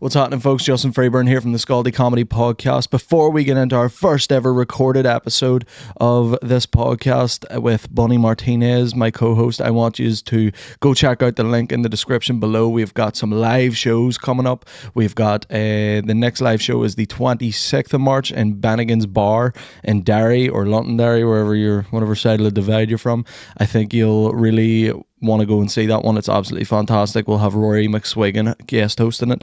What's happening, folks? Justin Freeburn here from the Scaldy Comedy Podcast. Before we get into our first ever recorded episode of this podcast with Bunny Martinez, my co-host, I want you to go check out the link in the description below. We've got some live shows coming up. We've got the next live show is the 26th of March in Bannigan's Bar in Derry or Londonderry, whatever side of the divide you're from. I think you'll really want to go and see that one. It's absolutely fantastic. We'll have Rory McSwigan guest hosting it.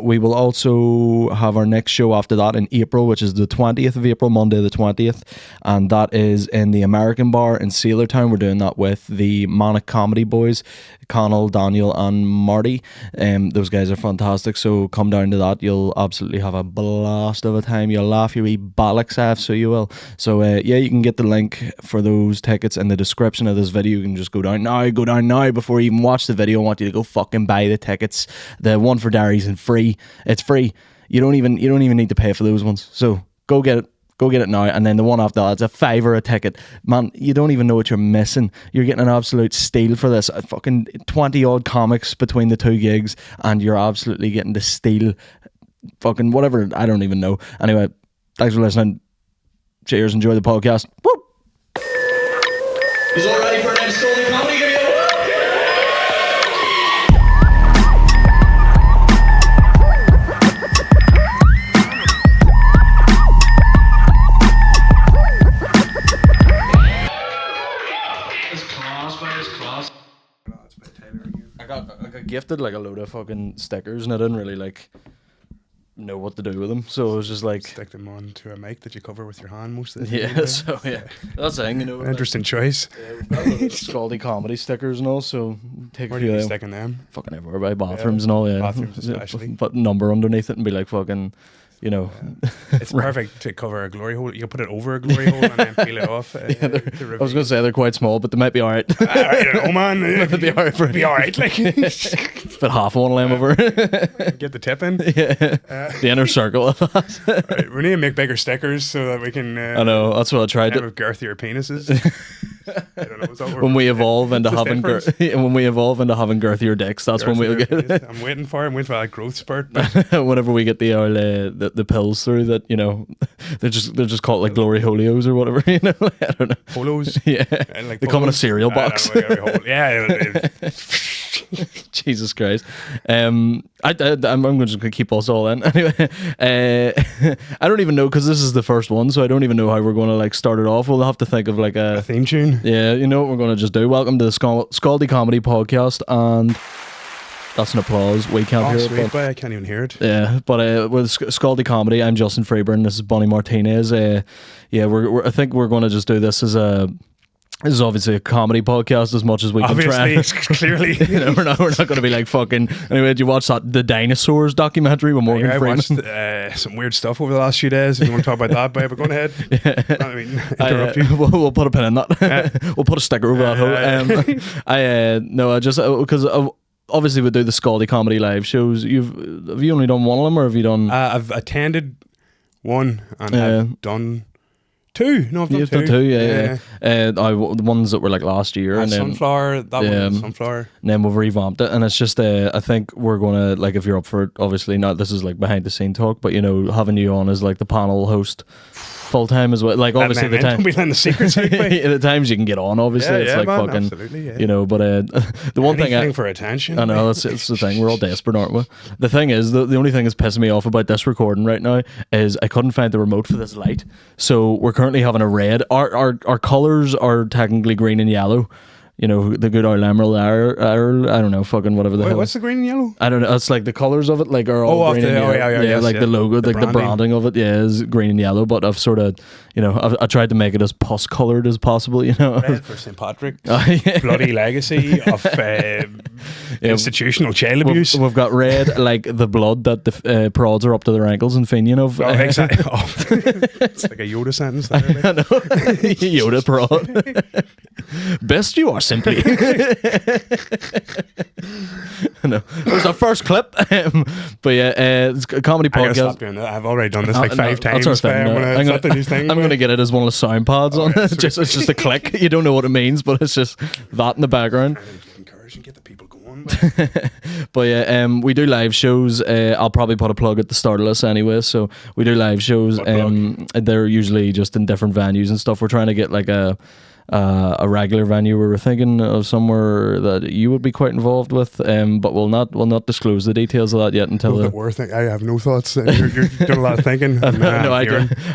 We will also have our next show after that in April, which is the 20th of April, Monday the 20th, and that is in the American Bar in Sailortown. We're doing that with the Manic Comedy Boys, Connell, Daniel and Marty. Those guys are fantastic, so come down to that. You'll absolutely have a blast of a time. You'll laugh your wee bollocks off, so you will. So yeah, you can get the link for those tickets in the description of this video. You can just go down now before you even watch the video. I want you to go fucking buy the tickets. The one for Derry's and free. It's free. You don't even need to pay for those ones. So go get it. Go get it now. And then the one after that, it's a $5 a ticket. Man, you don't even know what you're missing. You're getting an absolute steal for this. Fucking 20 odd comics between the two gigs, and you're absolutely getting the steal. Fucking whatever. I don't even know. Anyway, thanks for listening. Cheers. Enjoy the podcast. Woo! Is all ready for an Scaldy comedy video? I got gifted like a load of fucking stickers, and I didn't really know what to do with them, so it was just like stick them onto a mic that you cover with your hand most of the time. yeah. So yeah, that's the thing, Interesting choice. Yeah, we've got a load of Scaldy comedy stickers and all, so take Where a do few you of them. sticking them? Fucking everywhere, by bathrooms and all. Yeah, bathrooms especially. Put number underneath it and be like fucking, It's perfect to cover a glory hole. You can put it over a glory hole and then peel it off. I was going to say they're quite small, but they might be alright. I don't know, man. It'd be alright. Be alright. Like, but half one lamb over. get the tip in. Yeah, the inner circle of that. Right, we need to make bigger stickers so that we can. I know. That's what I tried to. Have girthier penises. I don't know. Is that When we evolve into having girthier dicks, that's when we'll get it. I'm waiting for that growth spurt. Whenever we get the pills through that, they're just called like glory holios or whatever. I don't know. Holos. Yeah, like they come in a cereal box. Yeah. Jesus Christ. I'm just gonna keep us all in anyway. I don't even know, because this is the first one, so I don't even know how we're gonna start it off. We'll have to think of a theme tune. Yeah, you know what we're gonna just do. Welcome to the Scaldy Comedy Podcast, and that's an applause. We can't hear sweet, it, but I can't even hear it. yeah. But with Scaldy Comedy, I'm Justin Freeburn. This is Bunny Martinez. I think we're gonna just do this as a. This is obviously a comedy podcast as much as we can try. Obviously, clearly. we're not going to be like fucking... Anyway, did you watch the Dinosaurs documentary with Morgan Freeman? I watched some weird stuff over the last few days. If you want to talk about that, but go ahead. Yeah. I mean, interrupt you. We'll put a pin in that. We'll put a sticker over that hole. Because obviously we do the Scaldy Comedy live shows. Have you only done one of them, or have you done... I've attended one, and I've done... two. No, I've done two. The ones that were last year, and then Sunflower. That one, Sunflower. And then we've revamped it, and it's just I think we're gonna, if you're up for it, obviously not. This is behind the scene talk, but having you on as the panel host full time as well. Obviously the time. Don't be letting the secrets out. The times you can get on, obviously, it's man, fucking. Absolutely, yeah. But the one Anything for attention. I know it's the thing. We're all desperate, aren't we? The thing is, the only thing that's pissing me off about this recording right now is I couldn't find the remote for this light. So we're currently having a red. Our colours are technically green and yellow. The good old emerald, I don't know, fucking whatever the hell. What's the green and yellow? I don't know. It's the colours of it, are all green and yellow. The logo, the branding of it, is green and yellow. But I've sort of, I tried to make it as pus coloured as possible. Red for St. Patrick. Bloody legacy of institutional child abuse. We've got red, the blood that the prods are up to their ankles and finion of. Oh, exactly. It's like a Yoda sentence there. I know. Yoda prod. Best you are simply. No, it was our first clip. But yeah, it's a comedy podcast. I gotta stop doing that. I've already done this 5 times. That's our thing, I'm gonna get it as one of the sound pads on it. It's just a click. You don't know what it means, but it's just that in the background. Encourage and get the people going. them. But yeah, we do live shows. I'll probably put a plug at the start of this anyway. So we do live shows. They're usually just in different venues and stuff. We're trying to get like a regular venue. We were thinking of somewhere that you would be quite involved with, but we'll not disclose the details of that yet until. I have no thoughts. You're doing a lot of thinking. No, I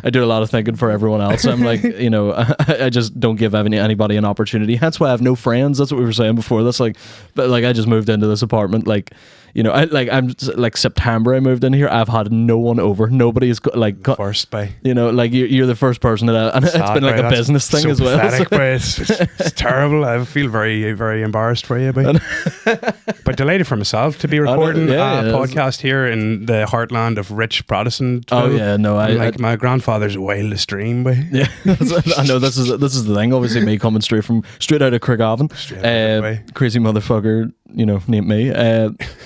do a lot of thinking for everyone else. I'm like, I just don't give anybody an opportunity. That's why I have no friends. That's what we were saying before. That's like, but like I just moved into this apartment like. I'm like September I moved in here. I've had no one over. Nobody is first by. Like you're the first person that and it's been like a business thing as well. Pathetic, but it's terrible. I feel very, very embarrassed for you, but delighted for myself to be recording a podcast here in the heartland of rich Protestant. Oh yeah, no, my grandfather's wildest dream, boy. Yeah, I know this is the thing. Obviously, me coming straight out of Craigavon, crazy motherfucker. Named me,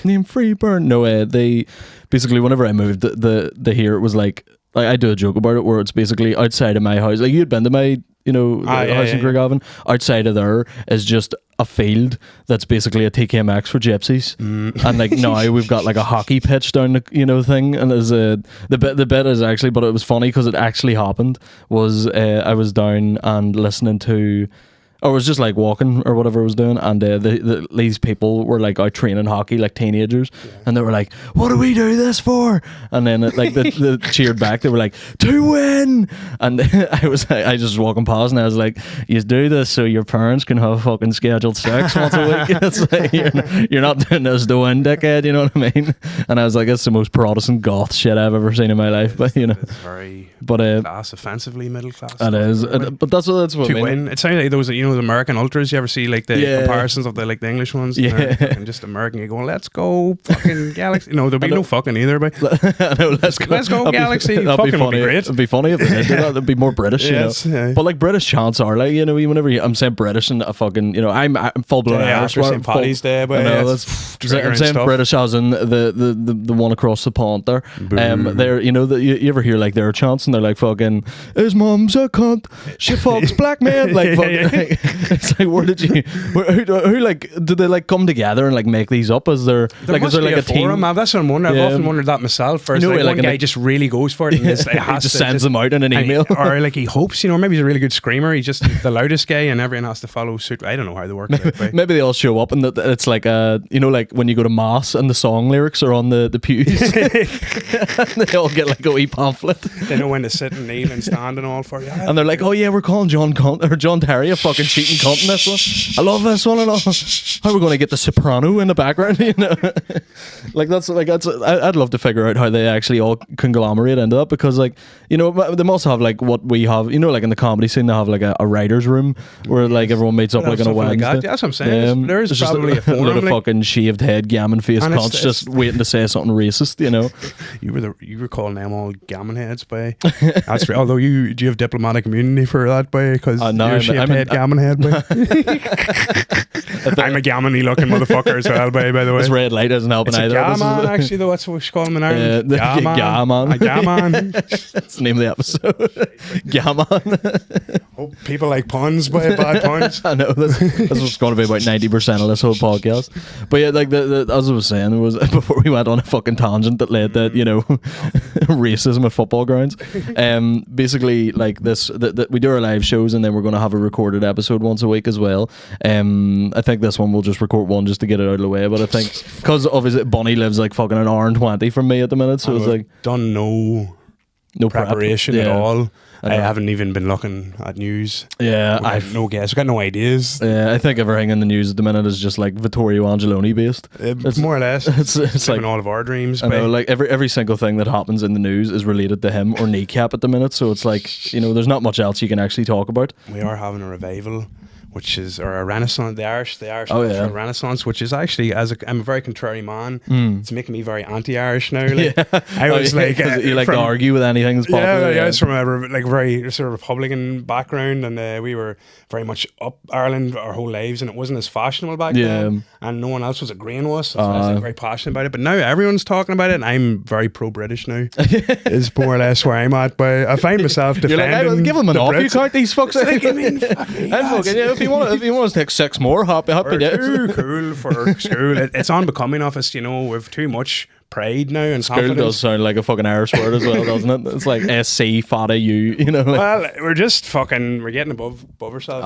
named Freeburn. No, they basically whenever I moved, the here it was like I do a joke about it where it's basically outside of my house. Like you'd been to my house in Craigavon. Outside of there is just a field that's basically a TKMX for gypsies, and like now we've got like a hockey pitch down the thing, and there's the bit is actually, but it was funny because it actually happened. Was I was down and listening to. Or I was just like walking or whatever I was doing, and these people were like out training hockey like teenagers, and they were like, "What do we do this for?" And then they cheered back. They were like, "To win!" And I just walking past, and I was like, "You do this so your parents can have fucking scheduled sex once a week." It's like you're not doing this to win, dickhead. You know what I mean? And I was like, "It's the most Protestant goth shit I've ever seen in my life." But it's very class, offensively middle class. It is, but that's what to win. It sounds like those the American ultras. You ever see like the comparisons of the English ones? Yeah, and just American. You're going, let's go fucking Galaxy. No, there'll be no fucking either. But I know, let's go Galaxy. That'd be funny. Would be great. It'd be funny if they did that. It'd be more British, Yeah. But like British chants are like whenever I'm saying British and a fucking I'm full blown Irish. St. Paddy's Day, but I'm saying British as in the one across the pond there. They're you ever hear like their chants and they're like fucking his mum's a cunt, she fucks black men like fucking. It's like who did they like come together and like make these up? Is there like a team? That's what I'm wondering. I've often wondered that myself. Or one guy just really goes for it and he just sends them out in an email, or like he hopes maybe he's a really good screamer. He's just the loudest guy and everyone has to follow suit. I don't know how they work. Maybe they all show up and it's like like when you go to mass and the song lyrics are on the pews. They all get like a wee pamphlet. They know when to sit and kneel and stand and all for you. And they're like, oh yeah, we're calling John Terry a fucking cheating cunt in this one. I love this one and all. How are we going to get the soprano in the background? I'd love to figure out how they actually all conglomerate into that, because they must have like what we have, like in the comedy scene, they have like a writer's room where like everyone meets up like on a Wednesday. Like that's what I'm saying. There's probably just a forum, lot of fucking shaved head, gammon face cunts just waiting to say something racist. You were calling them all gammon heads, by. That's right. Although do you have diplomatic immunity for that, by? Because you're shaved head, gammon head, by. I'm a gammony looking motherfucker as well, by the way. This red light isn't helping either. Gammon, actually, though, that's what we should call him in Ireland. Gammon. Gammon. That's the name of the episode. Gammon. Oh, people like puns, by bad puns. I know, that's what's going to be about 90% of this whole podcast. But yeah, like as I was saying, was before we went on a fucking tangent that led to, racism at football grounds. Basically, like this, we do our live shows and then we're going to have a recorded episode once a week as well. I think this one we'll just record one just to get it out of the way, but I think because obviously Bonnie lives like fucking an hour and 20 from me at the minute, so it's like done no preparation at all. I haven't even been looking at news. Yeah, I've no guess. I've got no ideas. Yeah, I think everything in the news at the minute is just like Vittorio Angeloni based. It's more or less. It's like all of our dreams. I know, like every single thing that happens in the news is related to him or Kneecap at the minute. So it's like there's not much else you can actually talk about. We are having a revival, which is or a renaissance. The Irish Renaissance, which is actually I'm a very contrary man. It's making me very anti-Irish now. Like, I was you like to argue with anything that's popular. Yeah, I was from a very sort of Republican background, and we were very much up Ireland our whole lives, and it wasn't as fashionable back then, and no one else was agreeing with us. So I was like, very passionate about it. But now everyone's talking about it, and I'm very pro-British now. Is more or less where I'm at. But I find myself defending. You're like, give them an off. You can't these fucks. I'm fucking if you want to take 6 more, happy We're days. too cool for school. It's unbecoming of us, we've too much pride now and School confidence. does sound like a fucking Irish word as well, doesn't it? It's like SC, fada, U, Well, we're just we're getting above ourselves.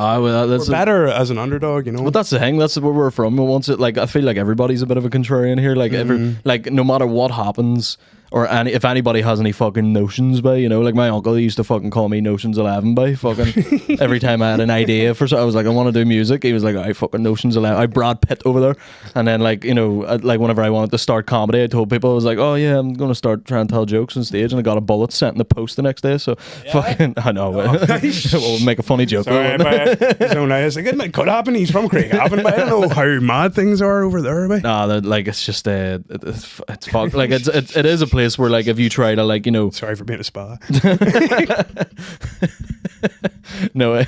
That's we're better as an underdog, But that's the thing. That's where we're from. Once I feel like everybody's a bit of a contrarian here. Like no matter what happens, or if anybody has any fucking notions by, like my uncle used to fucking call me Notions 11 by fucking every time I had an idea for something. I was like, I want to do music. He was like, I fucking Notions 11. I Brad Pitt over there. And then like whenever I wanted to start comedy, I told people, I was like, oh yeah, I'm going to start trying to tell jokes on stage, and I got a bullet sent in the post the next day. So fucking, I know. We'll make a funny joke. Sorry, but it's like, it could happen. He's from Craigavon, but I don't know how mad things are over there. But. Nah, like it's just it's fucked. Like it is a place where like if you try to like sorry for being a spa. No,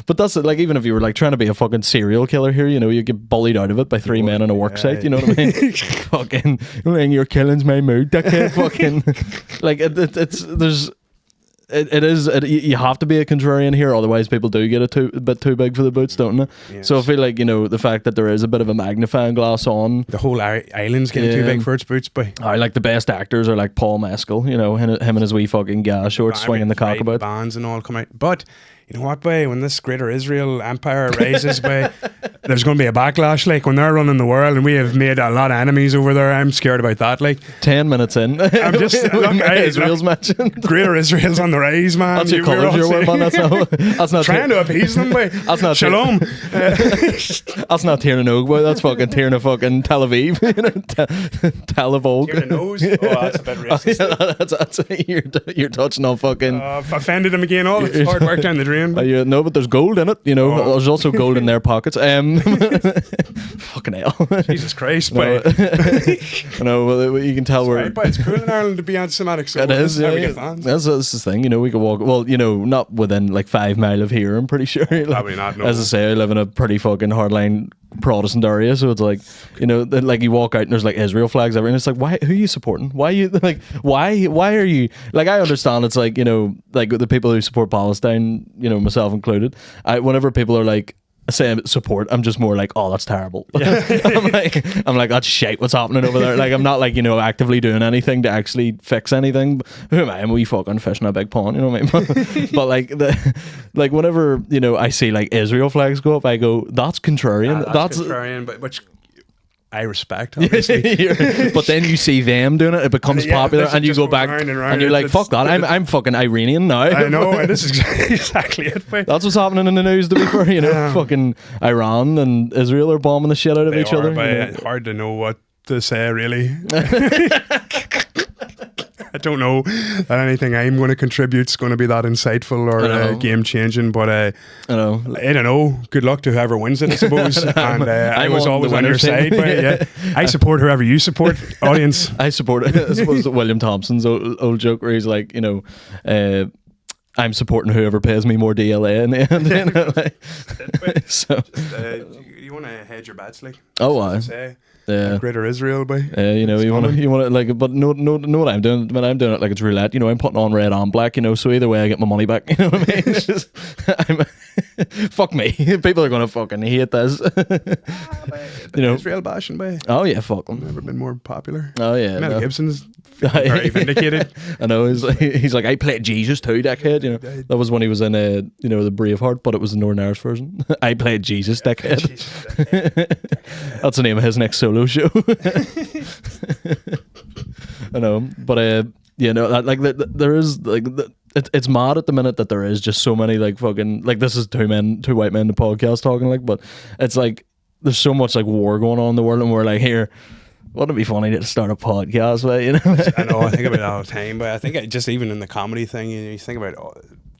but that's it. Like even if you were like trying to be a fucking serial killer here, you get bullied out of it by 3 men on a work site. You know what I mean? Fucking, your killing's my mood. That kid fucking like you have to be a contrarian here, otherwise people do get a bit too big for the boots, don't they? Yes. So I feel like the fact that there is a bit of a magnifying glass on the whole island's getting too big for its boots, but I like the best actors are like Paul Mescal, him and his wee fucking gas shorts swinging the cock about. Bands and all come out, but you know what, boy? When this greater Israel empire rises, boy, there's going to be a backlash. Like when they're running the world, and we have made a lot of enemies over there. I'm scared about that. Like 10 minutes in, I'm just Israel's mentioned. Greater Israel's on the rise, man. That's your colours you're wearing, man. That's not trying to appease them, boy. That's not Shalom. That's not Tiernanog, boy. That's fucking Tierna fucking Tel Aviv. Tel Aviv. Tiernanos. Oh, that's a bit racist. You're touching on fucking. I've offended him again. All it's hard work down the drain. No, but there's gold in it. There's also gold in their pockets. Fucking hell. Jesus Christ, boy. No, you can tell we're. But it's cool in Ireland to be anti-Semitic. So it is. Yeah. Fans. That's the thing. We could walk. Well, not within like 5 miles of here. I'm pretty sure. Probably not. No. As I say, I live in a pretty fucking hardline Protestant area, so it's like like you walk out and there's like Israel flags everywhere, and it's like, why? Who are you supporting? Why are you like? Why are you like? I understand it's like like the people who support Palestine, myself included. Whenever people are like saying support, I'm just more like, oh, that's terrible. Yeah. I'm like that's shit. What's happening over there? Like I'm not like actively doing anything to actually fix anything. Who am I? I'm a wee fucking fish in a big pond. You know what I mean? But like whenever I see like Israel flags go up, I go, that's contrarian. That's contrarian, but which I respect, obviously. But then you see them doing it becomes popular, and you go back and you're like, fuck that, I'm fucking Iranian now. I know, and this is exactly it. But that's what's happening in the news, to be fair. Fucking Iran and Israel are bombing the shit out of each other. But hard to know what to say, really. I don't know that anything I'm going to contribute is going to be that insightful or game changing, but I don't know. Good luck to whoever wins it, I suppose. And I was always on your side, but I support whoever you support, audience. I support it. I suppose William Thompson's old joke where he's like, I'm supporting whoever pays me more DLA in the end. So you want to hedge your bets, like? Oh, wow. Yeah. Greater Israel, boy. You want to like, but know what I'm doing when I'm doing it, like it's roulette. I'm putting on red and black. So either way, I get my money back. You know what I mean? It's just, fuck me. People are gonna fucking hate this. Israel bashing, boy. Oh yeah, fuck them. Never been more popular. Oh yeah, Mel Gibson's very vindicated. I know. He's like, I played Jesus too, dickhead. That was when he was in the Braveheart, but it was the Northern Irish version. I played Jesus, dickhead. That's the name of his next solo show. I know, but there is like it's mad at the minute that there is just so many like fucking like this is two white men in the podcast talking like, but it's like there's so much like war going on in the world, and we're like, here, wouldn't it be funny to start a podcast, right? I know, I think about it all the time, but I think just even in the comedy thing, you think about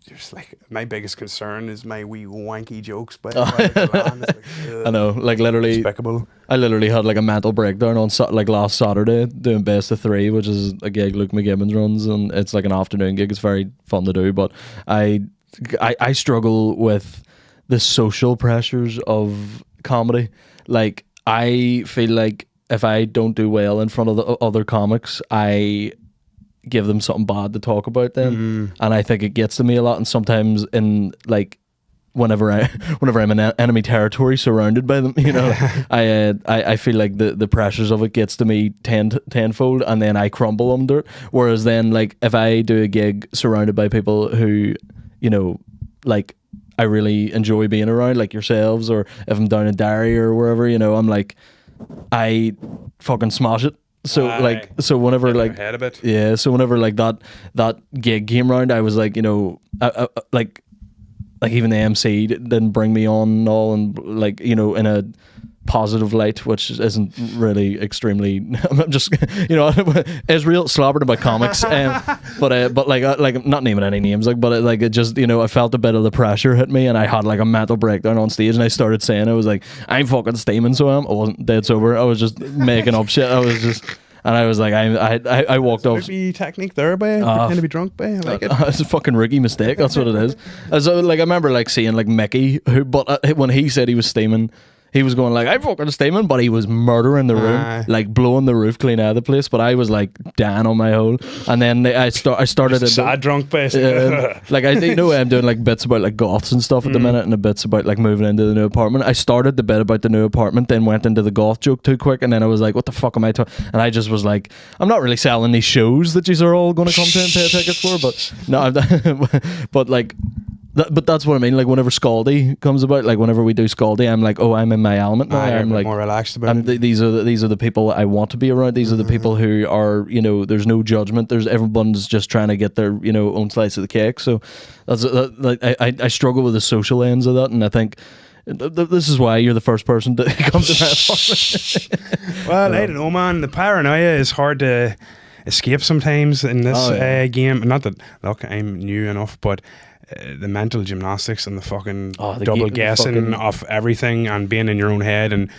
just like my biggest concern is my wee wanky jokes, but I know, like literally despicable. I literally had like a mental breakdown on like last Saturday doing Best of Three, which is a gig Luke McGibbons runs, and it's like an afternoon gig. It's very fun to do, but I struggle with the social pressures of comedy. Like I feel like if I don't do well in front of the other comics, I give them something bad to talk about then, and I think it gets to me a lot. And sometimes in like whenever I'm in enemy territory surrounded by them, you know, I feel like the pressures of it gets to me tenfold, and then I crumble under it. Whereas then, like, if I do a gig surrounded by people who, you know, like, I really enjoy being around, like yourselves, or if I'm down in Derry or wherever, you know, I'm like, I fucking smash it. So so whenever like head a bit. yeah, so whenever like that gig came around, I was like, you know, like even the MC didn't bring me on and all, and like, you know, in a positive light, which isn't really extremely. I'm just, you know, Israel slobbered about comics, but like I'm not naming any names, like, but it just, you know, I felt a bit of the pressure hit me, and I had like a mental breakdown on stage, and I started saying, I was like, I'm fucking steaming, so I wasn't dead sober. I was just making up shit. I was just. And I was like, I walked off. Maybe technique there, by pretend to be drunk, by I like it. It's a fucking rookie mistake. That's what it is. So like, I remember like seeing like Mickey, who, but when he said he was steaming, he was going like, I'm fucking steaming, but he was murdering the room, like blowing the roof clean out of the place. But I was like down on my hole, and then I started sad drunk, basically. Like, I you know, I'm doing like bits about like goths and stuff at the minute, and the bits about like moving into the new apartment. I started the bit about the new apartment, then went into the goth joke too quick, and then I was like, what the fuck am I talking? And I just was like, I'm not really selling these shows that you are all going to come to and pay tickets for, but no, but like. But that's what I mean. Like, whenever Scaldy comes about, like whenever we do Scaldy, I'm like, oh, I'm in my element now. I'm like more relaxed about it. These are the people I want to be around. These are the people who are, you know, there's no judgment. There's everyone's just trying to get their, you know, own slice of the cake. So that's like I struggle with the social ends of that, and I think this is why you're the first person to come to my apartment. Well, I don't know, man. The paranoia is hard to escape sometimes in this game. Not that, look, I'm new enough, but the mental gymnastics and the fucking double guessing of everything, and being in your own head and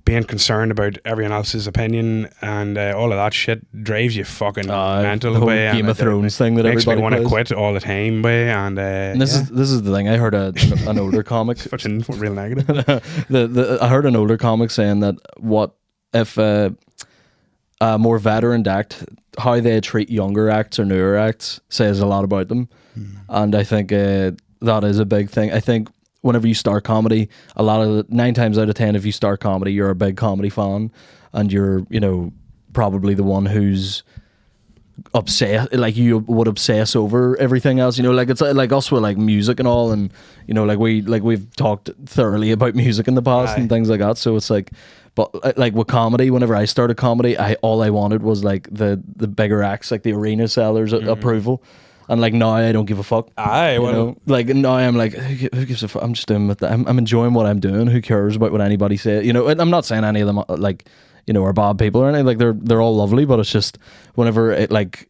being concerned about everyone else's opinion and all of that shit drives you fucking mental. The whole Game of Thrones thing that makes everybody me want to plays. quit all the time, and this is the thing. I heard an older comic, fucking real negative. I heard an older comic saying that what if a more veteran act, how they treat younger acts or newer acts says a lot about them. And I think that is a big thing. I think whenever you start comedy, 9 times out of 10, if you start comedy, you're a big comedy fan, and you're, you know, probably the one who's obsessed, like you would obsess over everything else, you know, like it's like us with like music and all, and you know, like we've talked thoroughly about music in the past and things like that. So it's like, but like with comedy, whenever I started comedy, all I wanted was like the bigger acts, like the arena sellers approval. And like now I don't give a fuck. You know? Like now I'm like, who gives a fuck? I'm just doing with that. I'm enjoying what I'm doing. Who cares about what anybody says? You know, and I'm not saying any of them like, you know, are bad people or anything. Like they're all lovely, but it's just whenever it like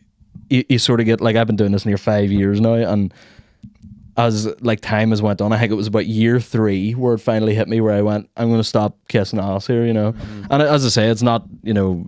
you sort of get like, I've been doing this near 5 years now, and as like time has went on, I think it was about year 3 where it finally hit me, where I went, I'm going to stop kissing ass here, you know. And as I say, it's not, you know,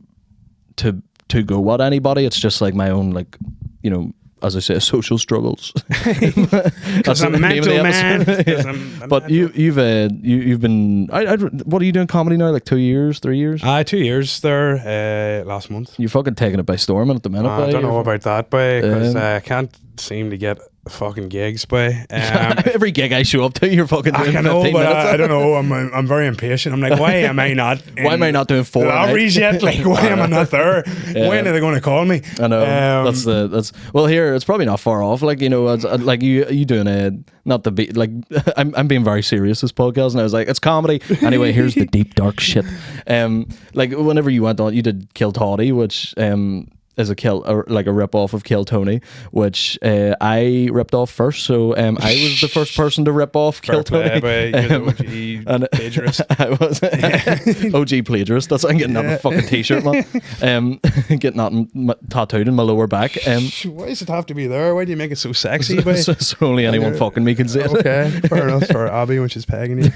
to go at anybody. It's just like my own, like, you know, as I say, social struggles. Because I'm mental, man. But you've been. What are you doing comedy now? Like 2 years, 3 years? 2 years there. Last month. You're fucking taking it by storm at the minute. I don't know about that, boy, because I can't seem to get fucking gigs, boy. Every gig I show up to, you're fucking doing 15 minutes. I don't know. I'm very impatient. I'm like, why am I not? Why am I not doing 4 hours yet? Like, why am I not there? When are they going to call me? I know. That's well, here it's probably not far off. Like, you know, like you doing a not the be like I'm being very serious this podcast, and I was like, it's comedy anyway. Here's the deep dark shit. Like whenever you went on, you did Kill Toddy, which is like a rip off of Kill Tony, which I ripped off first. So I was the first person to rip off Kill Tony. You're the OG plagiarist. I was OG plagiarist. That's I'm getting that on a fucking t-shirt, man. Getting that tattooed in my lower back. Why does it have to be there? Why do you make it so sexy? So only anyone fucking me can see it. Okay, fair enough. For Abby when she's pegging you,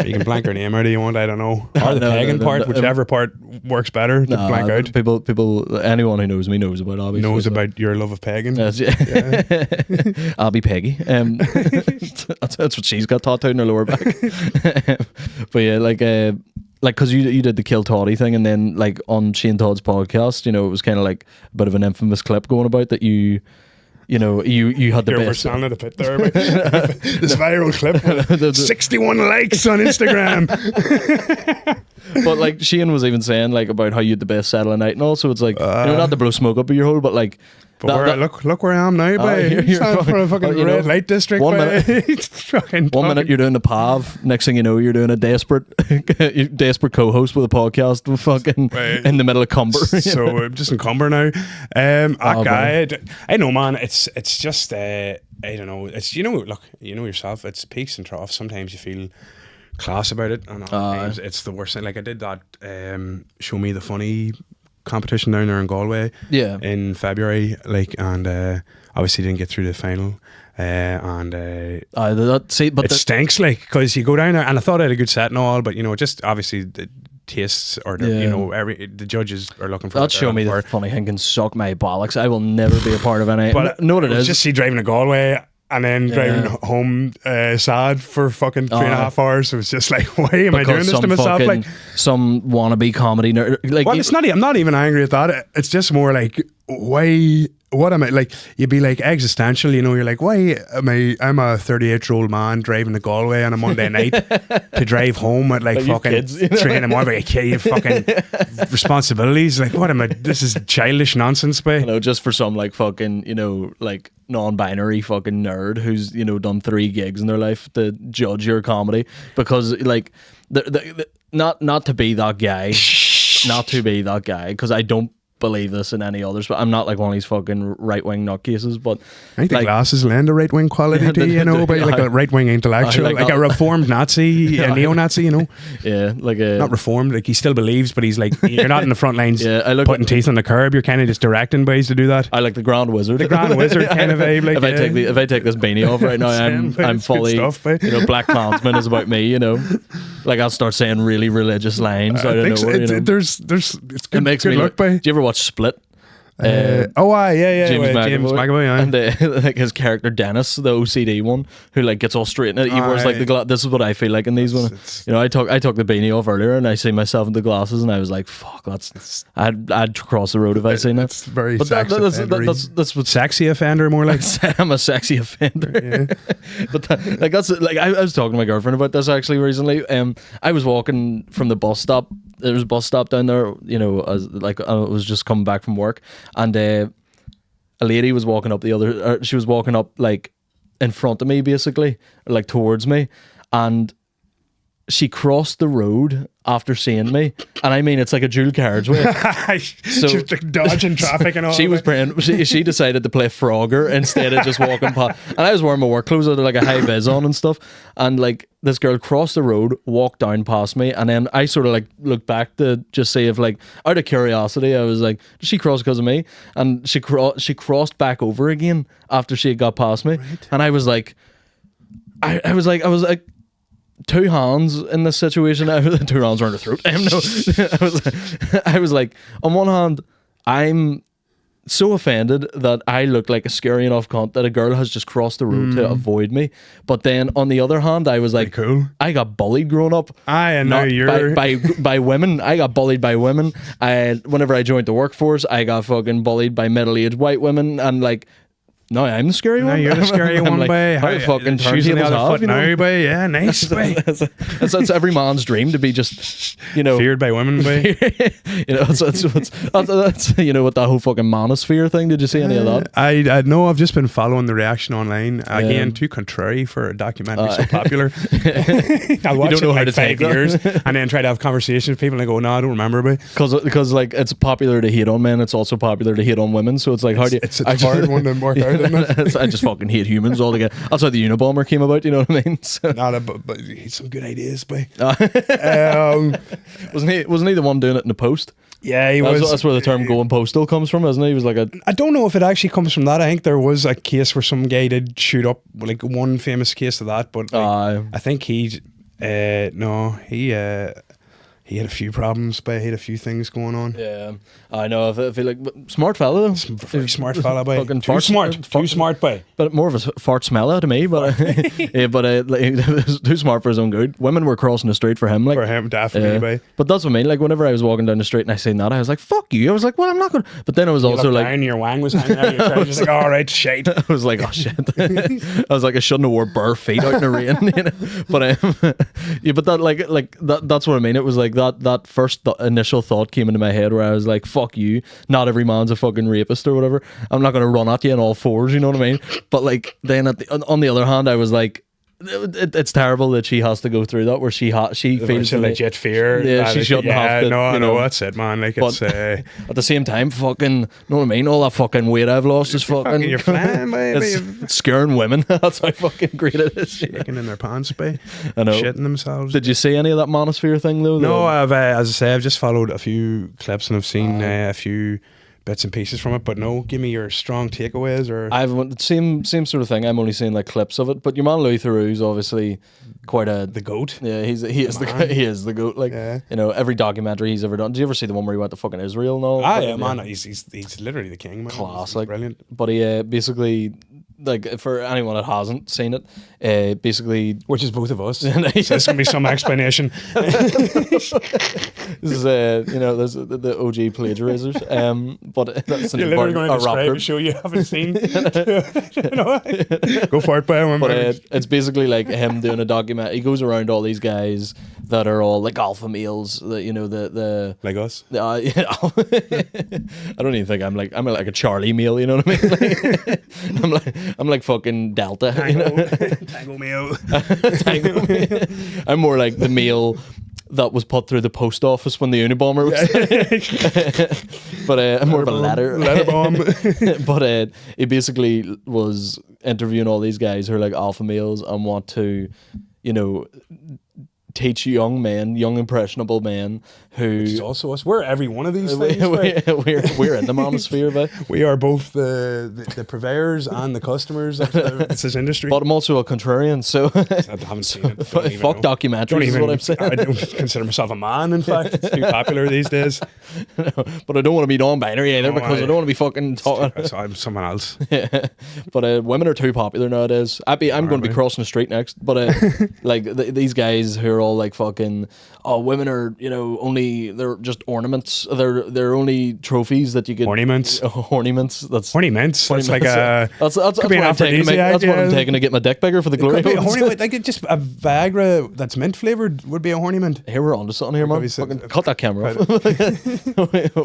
you can blank her name out if you want. I don't know. Or the pegging part, whichever part works better to blank out. People, anyone who knows me knows about Abby. Knows about your love of pegging. Abby Peggy. That's what she's got tattooed in her lower back. But yeah, like because you did the Kill Toddy thing, and then like on Shane Todd's podcast, you know, it was kind of like a bit of an infamous clip going about that you you know, you had the You're best. standing at a pit there. This viral clip with 61 likes on Instagram. But like Shane was even saying like about how you had the best settle of night, and also it's like you know, not to blow smoke up your hole, but like. But look where I am now, boy. You're Standing for a fucking red light district. 1 minute, fucking 1 minute you're doing the PAV. Next thing you know, you're doing a desperate co-host with a podcast, fucking in the middle of Cumber. So I'm just in Cumber now. Guy, I know, man. It's just I don't know. It's look, you know yourself. It's peaks and troughs. Sometimes you feel class about it, and other times it's the worst thing. Like I did that Show Me the Funny competition down there in Galway in February, like, and obviously didn't get through the final, but it stinks, like, because you go down there, and I thought I had a good set and all, but you know, just obviously the tastes or the, you know, the judges are looking for that. Show Me the Funny thing can suck my bollocks. I will never be a part of any. But know what it is? Just see driving to Galway and then driving home sad for fucking 3.5 hours. So it's just like, why am I doing this to myself? Like some wannabe comedy nerd. Like, well, it's not. I'm not even angry at that. It's just more like, why? What am I like? You'd be like existential, you know. You're like, why am I? I'm a 38-year-old man driving to Galway on a Monday night to drive home at like fucking kids, 3 in the morning. Like, okay, you fucking responsibilities. Like, what am I? This is childish nonsense, babe. You know, just for some like fucking, you know, like non-binary fucking nerd who's, you know, done 3 gigs in their life to judge your comedy, because like not to be that guy, because I don't believe this in any others, but I'm not like one of these fucking right-wing nutcases, but I think the glasses lend a right-wing quality to you know, but like a right-wing intellectual, like a reformed Nazi, a neo-Nazi, you know. Yeah, like a not reformed, like he still believes, but he's like, you're not in the front lines putting teeth on the curb, you're kind of just directing ways to do that. I like the Grand Wizard. The Grand Wizard kind of vibe. Like, if I take this beanie off right now, I'm fully stuff, you know, Black Klansman is about me, you know. Like I'll start saying really religious lines out of nowhere. You know? There's it's good, it makes good me look, do you ever watch Split? James McAvoy, and like his character Dennis, the OCD one, who like gets all straight. He wears like the this is what I feel like in these ones. You know, I took the beanie off earlier, and I see myself in the glasses, and I was like, "Fuck, I'd cross the road if I seen that." It's very sexy. That's what sexy offender more like. I'm a sexy offender. Yeah. But that's like I was talking to my girlfriend about this actually recently. I was walking from the bus stop. There was a bus stop down there, you know, I was just coming back from work, and a lady was walking up she was walking up like in front of me, basically, like towards me, and she crossed the road after seeing me, and I mean it's like a dual carriageway. So she was like dodging traffic and all. She was praying. She decided to play Frogger instead of just walking past. And I was wearing my work clothes, I had like a high vis on and stuff. And like this girl crossed the road, walked down past me, and then I sort of like looked back to just see if like out of curiosity, I was like, did she cross because of me? And she crossed back over again after she had got past me, right. And I was like, I was like. 2 hands in this situation. 2 hands around her throat. I was like, on one hand, I'm so offended that I look like a scary enough cunt that a girl has just crossed the road to avoid me. But then on the other hand, I was like, cool. I got bullied growing up. I know you're by women. I got bullied by women. Whenever I joined the workforce, I got fucking bullied by middle-aged white women, and like. No, I'm the scary one. No, you're the scary one, like, boy. How fucking shoes on the other foot now, boy. Yeah, nice, boy. That's every man's dream to be just, you know, feared by women, boy. You know, that's you know, what that whole fucking manosphere thing. Did you see any of that? I know. I've just been following the reaction online. Again, too contrary for a documentary so popular. I watch it like 5 years and then try to have conversations with people and I go, no, I don't remember, boy. Because like it's popular to hate on men. It's also popular to hate on women. So it's like, how do you? It's a hard one to work out. I just fucking hate humans altogether. That's how the Unabomber came about, you know what I mean? So. But he had some good ideas, boy. Wasn't he the one doing it in the post? Yeah, he was. That's where the term going postal comes from, isn't it? He was like I don't know if it actually comes from that. I think there was a case where some guy did shoot up, like one famous case of that, but like, I think he he had a few problems, but he had a few things going on. Yeah, I know. I feel like smart fella though. Very smart fella, boy. Fucking Too smart, boy. But more of a fart smeller to me. But yeah, but like, too smart for his own good. Women were crossing the street for him, like For him, definitely, boy. But that's what I mean. Like whenever I was walking down the street and I seen that, I was like, "Fuck you!" I was like, "Well, I'm not going." But then I was also like, down, your wang was hanging out. You're just like, all right, shite. I was like, "Oh shit!" I was like, "I shouldn't have wore bare feet out in the rain." You know? But yeah, but that like that's what I mean. It was like that first initial thought came into my head where I was like, "Fuck you! Not every man's a fucking rapist or whatever. I'm not going to run at you in all fours." You know what I mean? But like then on the other hand, I was like, it's terrible that she has to go through that where she feels a legit fear. Yeah, she shouldn't have to. No, you know, that's it, man. Like it's at the same time, fucking, know what I mean? All that fucking weight I've lost is fucking. You're flying, baby. It's scaring women. That's how fucking great it is. Shaking in their pants, babe. I know. Shitting themselves. Did you see any of that Manosphere thing though? No, I've as I say, I've just followed a few clips and I've seen a few bits and pieces from it, but no, give me your strong takeaways. Or I've same sort of thing. I'm only seeing like clips of it, but your man Louis Theroux's obviously quite the goat. Yeah, he is the goat. Like you know, every documentary he's ever done. Did you ever see the one where he went to fucking Israel? No. Yeah, man, he's literally the king, man. Class, he's like brilliant. But he basically. Like for anyone that hasn't seen it, basically, which is both of us, so there's gonna be some explanation. This is you know, there's the OG plagiarizers, but that's you're literally going to describe a show you haven't seen. Go for it, but it's basically like him doing a document. He goes around all these guys that are all like alpha males. That you know the like us. I don't even think I'm like a Charlie male. You know what I mean? I'm like fucking Delta. Tango male. Tango male. I'm more like the male that was put through the post office when the Unabomber was but I'm more of a letter bomb. But he basically was interviewing all these guys who are like alpha males and want to, you know, teach young impressionable men who which is also us. We're every one of these things. We're in the Manosphere, but we are both the purveyors and the customers of this industry. But I'm also a contrarian, so I haven't seen it. Fuck documentaries is what I'm saying. I don't consider myself a man, in fact. It's too popular these days. No, but I don't want to be non-binary either because I don't want to be fucking talking. So I'm someone else. Yeah. But women are too popular nowadays. I'm going to be crossing the street next, but like these guys who are all like fucking, oh, women are, you know, they're just ornaments. They're only trophies that you get. Ornaments. Ornaments. That's ornaments. That's like that's what I'm taking to get my dick bigger for the glory. Like just a Viagra that's mint flavored would be a horny mint. Here we're on to something here, man. Cut that camera off.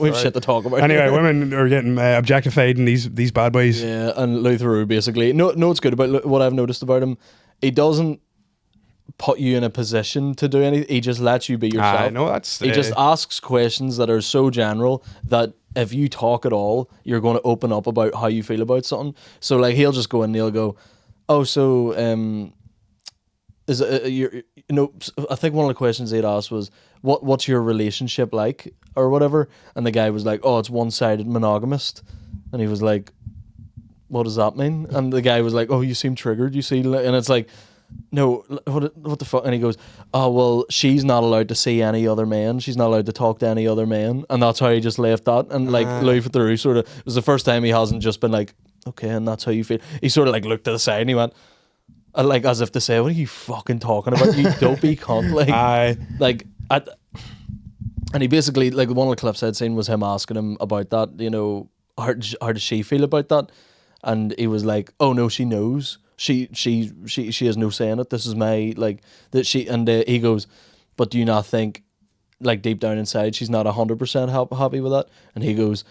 We've shit to talk about. Anyway, women are getting objectified in these bad boys. Yeah, and Louis Theroux basically. No, it's good about what I've noticed about him. He doesn't put you in a position to do anything. He just lets you be yourself. He just asks questions that are so general that if you talk at all, you're going to open up about how you feel about something. So like he'll just go in and he'll go, oh, so is it, you know, I think one of the questions they'd asked was, what's your relationship like or whatever, and the guy was like, oh, it's one-sided monogamist, and he was like, what does that mean? And the guy was like, oh, you seem triggered, you see, and it's like, no, what the fuck? And he goes, oh, well, she's not allowed to see any other men, she's not allowed to talk to any other men, and that's how he just left that. And like Louis Theroux sort of, it was the first time he hasn't just been like, okay, and that's how you feel. He sort of like looked to the side and he went, like as if to say, what are you fucking talking about, you dopey cunt. And he basically, like, one of the clips I'd seen was him asking him about that, you know, how does she feel about that? And he was like, oh no, she knows. She has no say in it. This is my, like, that she, and he goes, but do you not think, like, deep down inside she's not 100% happy with that? And he goes,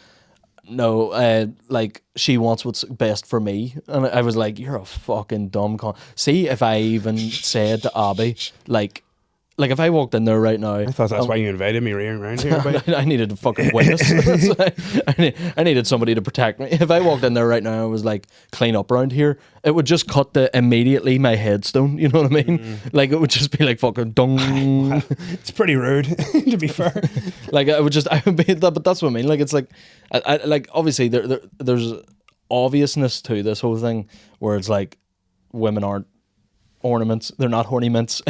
no, like, she wants what's best for me. And I was like, you're a fucking dumb con. See, if I even said to Abby, like if I walked in there right now, I thought that's why you invited me around here. I needed a fucking witness. I needed somebody to protect me. If I walked in there right now and was like, clean up around here, it would just cut immediately my headstone. You know what I mean? Like, it would just be like fucking dung. It's pretty rude, to be fair. Like, I would be that, but that's what I mean. Like, it's like, I like, obviously there's obviousness to this whole thing where it's like, women aren't ornaments, they're not horny mints.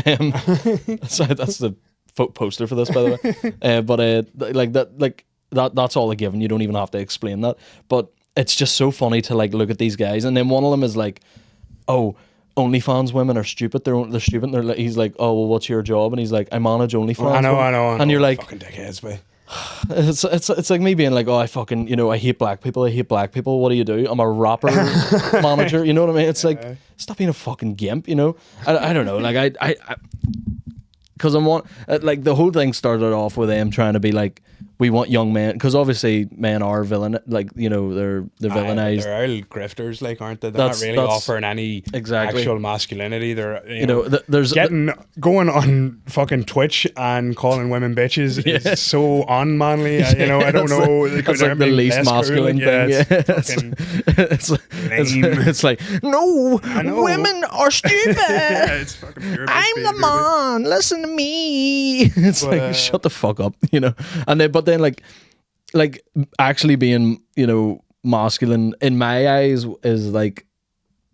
So that's the poster for this, by the way. That's all a given. You don't even have to explain that. But it's just so funny to like look at these guys, and then one of them is like, "Oh, OnlyFans women are stupid. They're stupid." And they're like, he's like, "Oh, well, what's your job?" And he's like, "I manage OnlyFans." I know. And you're like, fucking dickheads, boy. It's like me being like, "Oh, I fucking, I hate black people. I hate black people. What do you do?" I'm a rapper manager. You know what I mean? It's like, stop being a fucking gimp. I don't know. Like I because I'm like the whole thing started off with them trying to be like, we want young men, because obviously men are villain, like they're villainized. They're all grifters, like, aren't they? They're not really offering any actual masculinity. They're there's going on fucking Twitch and calling women bitches is so unmanly. I don't know. It's like the least masculine thing. It's like, no, women are stupid. It's fucking pure I'm the man. Listen to me. It's like, shut the fuck up, and then like actually being masculine in my eyes is like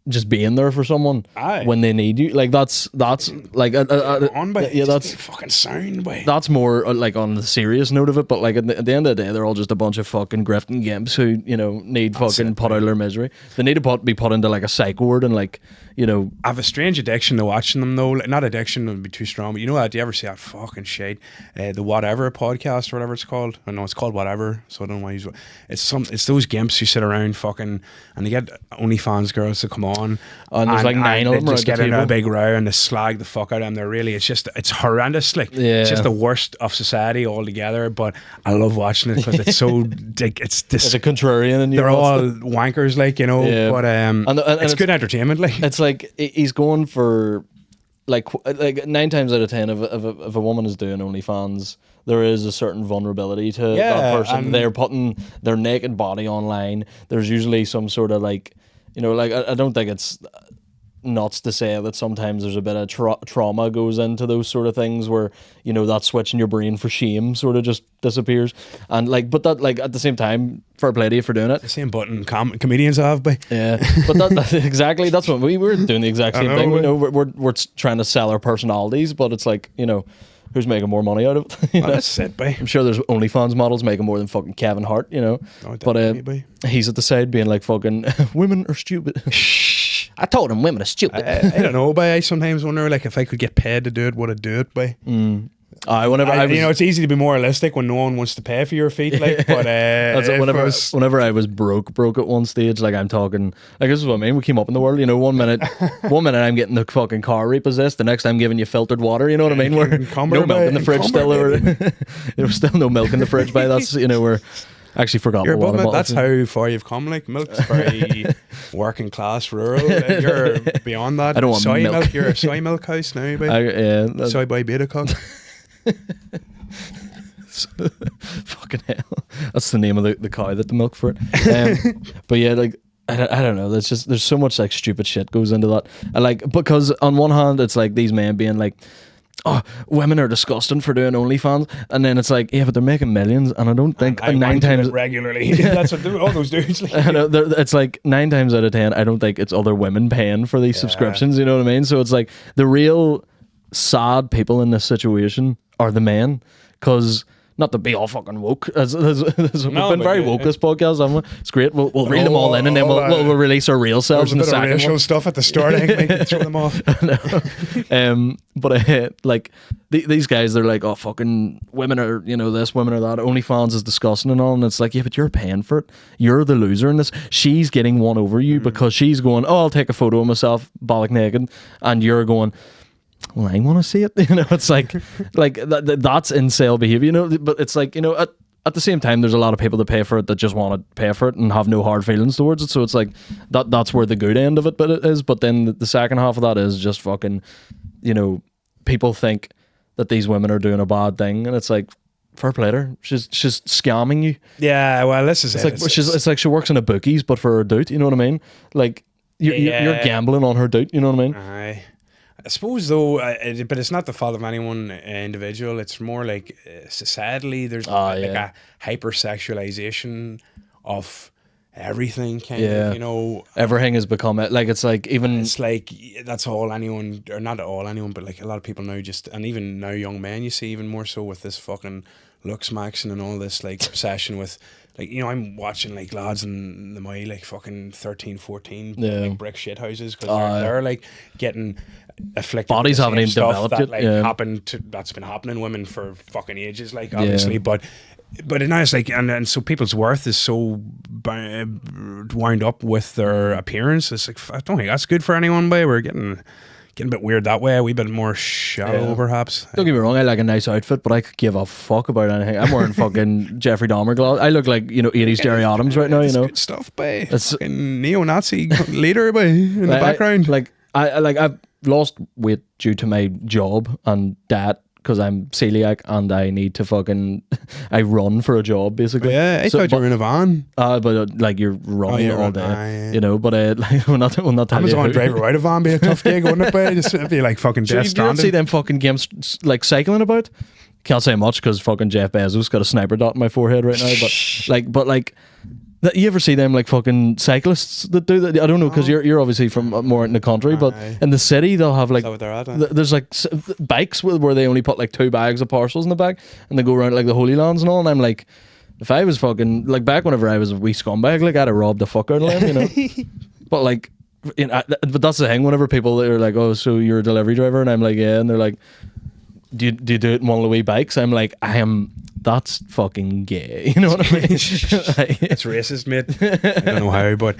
just being there for someone when they need you. Like that's like that's fucking sound, boy. That's more like on the serious note of it. But like at the end of the day, they're all just a bunch of fucking grifting gimps who need fucking put out of their misery. They need to be put into like a psych ward and like I have a strange addiction to watching them though. Like, not addiction would be too strong, but do you ever see that fucking shit? The Whatever podcast or whatever it's called. I know it's called Whatever, so I don't know why it's those gimps who sit around fucking and they get OnlyFans girls to come on. And there's like 9 of them. They just get in a big row and they slag the fuck out of them. It's horrendous. Like it's just the worst of society altogether. But I love watching it because it's so like it's a contrarian, and they're all wankers, like But and it's good entertainment. Like it's like he's going for like 9 times out of 10 if a woman is doing OnlyFans, there is a certain vulnerability to that person. They're putting their naked body online. There's usually some sort of like I don't think it's nuts to say that sometimes there's a bit of trauma goes into those sort of things where that switch in your brain for shame sort of just disappears, and but that at the same time, fair play to you for doing it. The same button comedians have, but that's exactly, that's what we were doing, the exact same thing. We're trying to sell our personalities, but it's like who's making more money out of it? That's it, boy. I'm sure there's OnlyFans models making more than fucking Kevin Hart, but he's at the side being like, fucking women are stupid. I told him women are stupid. I don't know, but I sometimes wonder like if I could get paid to do it, would I do it, boy? It's easy to be moralistic when no one wants to pay for your feet, like. But whenever I was broke at one stage, like I'm talking, like this is what I mean. We came up in the world, 1 minute, I'm getting the fucking car repossessed. The next I'm giving you filtered water. You know what I mean? We're no milk in the fridge still. There was still no milk in the fridge. By that's we're. Actually forgot. That's how far you've come. Like milk's very working class, rural. You're beyond that. I don't want soy milk. You're a soy milk house now, babe. Soy boy beta cock. Fucking hell, that's the name of the cow that the milk for it. But yeah, like I don't know. There's so much like stupid shit goes into that. Because on one hand, it's like these men being like, oh, women are disgusting for doing OnlyFans, and then it's like, yeah, but they're making millions, and I don't think 9 times regularly. That's what all those dudes. Like. It's like 9 times out of 10, I don't think it's other women paying for these subscriptions. You know what I mean? So it's like the real sad people in this situation are the men, because. Not to be all fucking woke. We've been very woke this podcast, haven't we? It's great. We'll reel them all in, and then we'll release our real selves in the second one. Racial stuff at the start. I think make throw them off. But like these guys, they're like, oh, fucking women are this, women are that. OnlyFans is disgusting and all, and it's like, yeah, but you're paying for it. You're the loser in this. She's getting one over you because she's going, oh, I'll take a photo of myself bollock naked, and you're going, well, I want to see it. It's like that's incel behavior. But it's like at the same time, there's a lot of people that pay for it that just want to pay for it and have no hard feelings towards it. So it's like that's where the good end of it is. But then the second half of that is just fucking, people think that these women are doing a bad thing, and it's like, fair play to her. She's scamming you. Yeah, well, this is it's like she works in a bookies, but for her dude. You know what I mean? Like you're gambling on her dude. You know what I mean? Aye. I suppose though, but it's not the fault of any one individual. It's more like societally, there's a hypersexualization of everything kind of, you know. Everything has become it. Like, it's like, even... It's like, that's all anyone, or not all anyone, but like a lot of people now just, and even now young men, you see even more so with this fucking looks maxing and all this like obsession with, like, you know, I'm watching like lads in my like fucking 13, 14 like brick shit houses because they're like getting afflicted. Bodies haven't even developed that, it. Like, that's been happening in women for fucking ages, like, obviously, but now it's like, and so people's worth is so wound up with their appearance. It's like, I don't think that's good for anyone. But we're getting a bit weird that way, a wee bit more shallow, perhaps. Don't get me wrong, I like a nice outfit, but I could give a fuck about anything. I'm wearing fucking Jeffrey Dahmer gloves. I look like, you know, 80s Jerry Adams right now, you know. Good stuff, bae. It's fucking neo-Nazi leader, bae, in the background. I've lost weight due to my job and that, because I'm celiac and I need to fucking I run for a job, basically. I thought you were in a van. But like, you're running all day, you know. But like, we'll not tell Amazon you. driver out of van be a tough gig, wouldn't it? Be? Just, it'd be like fucking death standing. Do you see them fucking games like cycling about? Can't say much because fucking Jeff Bezos got a sniper dot in my forehead right now. But like. You ever see them like fucking cyclists that do that? I don't know, because you're obviously from more in the country, but in the city they'll have like, there's like bikes where they only put like 2 bags of parcels in the back and they go around like the Holy Lands and all. And I'm like, if I was fucking like, back whenever I was a wee scumbag, like, I'd have robbed the fuck out of them, you know. But like, you know, but that's the thing. Whenever people are like, "Oh, so you're a delivery driver," and I'm like, "Yeah," and they're like, do you do it in one of the wee bikes? I'm like, that's fucking gay. You know what I mean? It's racist, mate. I don't know how, but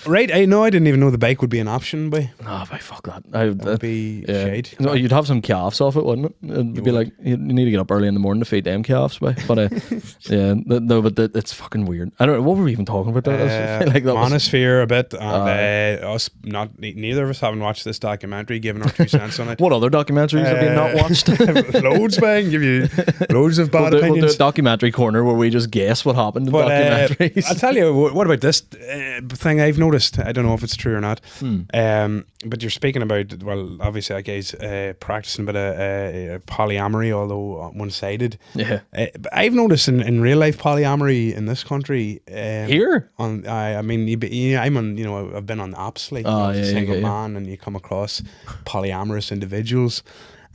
right. I didn't even know the bike would be an option, boy. Oh, fuck that. That would be shade. No, you'd have some calves off it, wouldn't it? It'd be like, you need to get up early in the morning to feed them calves, boy. But it's fucking weird. I don't know, what were we even talking about there? Like that Monosphere a bit, and neither of us haven't watched this documentary, giving our 2 cents on it. What other documentaries have you not watched? Loads, man. Give you loads of bad opinions. We'll do a documentary corner where we just guess what happened in documentaries. I'll tell you, what about this thing I've noticed? I don't know if it's true or not. But you're speaking about, well, obviously that guy's practicing a bit of polyamory, although one-sided. Yeah. I've noticed in real life polyamory in this country. Here? I mean, I'm on, you know, I've been on apps like single man, and you come across polyamorous individuals.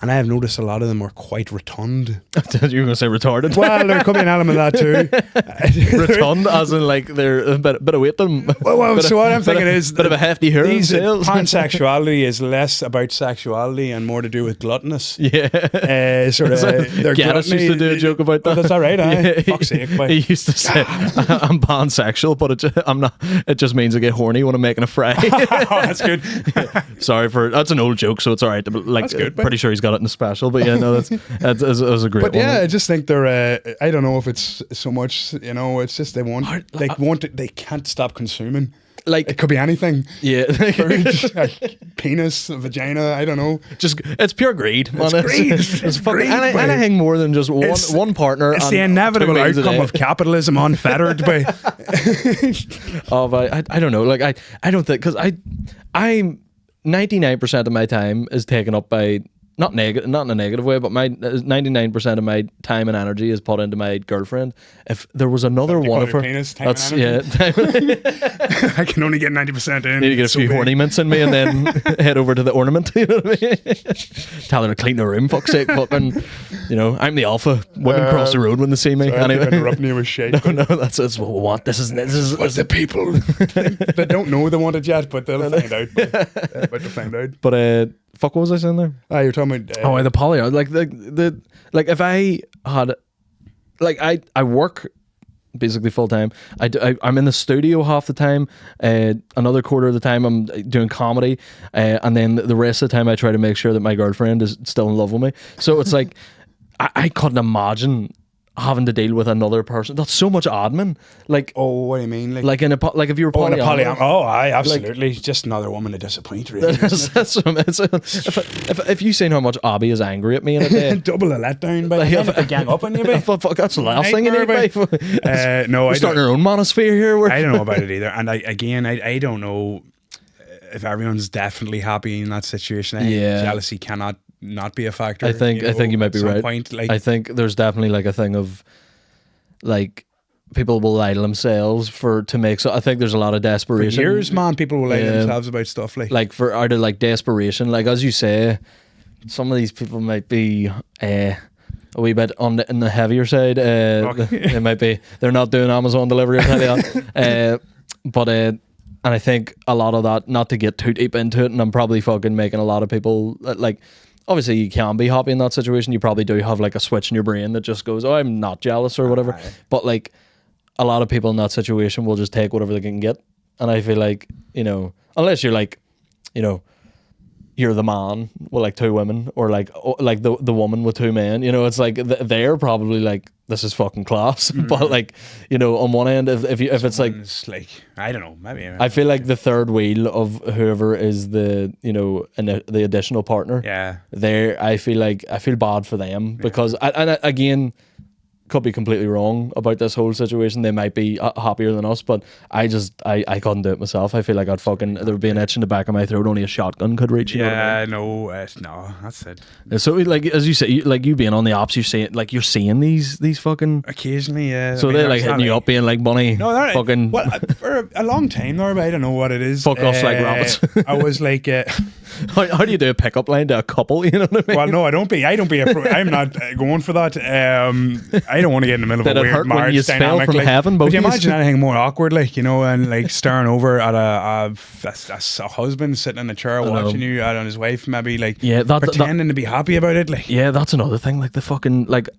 And I have noticed a lot of them are quite rotund. You were going to say retarded? Well, there could be an element of that too. Rotund, as in like they're a bit of weight to them. Well, so what I'm thinking is... bit of a hefty hair. Pansexuality is less about sexuality and more to do with gluttonous. Yeah. Sort of... Gaddis used to do a joke about that. That's all right, eh? Fuck's sake, boy. He used to say, I'm pansexual, but I'm not. It just means I get horny when I'm making a fry. Oh, that's good. Sorry that's an old joke, so it's all right. Like, that's good, pretty sure he's got it in the special, but yeah, no, that's a great one. But yeah, I just think they're I don't know if it's so much, you know, it's just they can't stop consuming. Like, it could be anything. Yeah. Food, like penis, vagina, I don't know. Just, it's pure greed, man. It's greed. It's fucking anything more than just one partner. It's the inevitable outcome of capitalism unfettered by. But I don't know. Like, I don't think, because I'm 99% of my time is taken up by, not in a negative way, but my 99% of my time and energy is put into my girlfriend. If there was another one of her, that's I can only get 90% in. Need to get a few horny mints in me and then head over to the ornament. You know what I mean? Tell her to clean the room. Fuck's sake, fucking. You know, I'm the alpha. Women cross the road when they see me. Sorry, anyway, interrupting you with shit. No, that's what we want. This is what the people. They don't know they want it yet, but they'll find out. About to find out. But fuck, what was I saying there? You're talking about the poly. Like if I had, like, I work basically full time. I'm in the studio half the time. Another quarter of the time I'm doing comedy, and then the rest of the time I try to make sure that my girlfriend is still in love with me. So it's like I couldn't imagine having to deal with another person. That's so much admin. Like, oh, what do you mean? Like in if you were polyamorous. Oh, I absolutely. Like, just another woman to disappoint, really. That's what I mean. If you seen how much Abby is angry at me in a day, double a letdown, but I gang up on you, babe. That's the last thing you need, babe. No, we're starting our own monosphere here. I don't know about it either, and I don't know if everyone's definitely happy in that situation. Jealousy cannot not be a factor. I think you might be right. Point, like, I think there's definitely like a thing of like people will lie to themselves to make. So I think there's a lot of For desperation. years, man, people will lie to themselves about stuff like for out of like desperation. Like as you say, some of these people might be a wee bit in the heavier side. They might be. They're not doing Amazon delivery. I'll tell you that. And I think a lot of that, not to get too deep into it, and I'm probably fucking making a lot of people like. Obviously, you can be happy in that situation. You probably do have like a switch in your brain that just goes, "Oh, I'm not jealous" or whatever. But like, a lot of people in that situation will just take whatever they can get. And I feel like, unless you're like, you're the man with like two women, or like the woman with two men, it's like they're probably like, this is fucking class. But like, on one end, if it's like I don't know, maybe I feel like the third wheel of whoever is the the additional partner, I feel bad for them, because again, could be completely wrong about this whole situation. They might be happier than us, but I couldn't do it myself. I feel like I'd fucking, there would be an itch in the back of my throat only a shotgun could reach. You know what I mean? No, that's it. So like, as you say, like you being on the ops, you're seeing these fucking occasionally, yeah. So they're like hitting you up, being like, "Bunny, no, fucking." Well, for a long time now, but I don't know what it is. Fuck us like rabbits. I was like, how do you do a pickup line to a couple? You know what I mean? Well, no, I don't be. I'm not going for that. I don't want to get in the middle of a weird marriage dynamic. From heaven, would you imagine anything more awkward, like, and like staring over at a husband sitting in a chair watching you, and his wife maybe like pretending to be happy about it, like. Yeah, that's another thing. Like the fucking, like,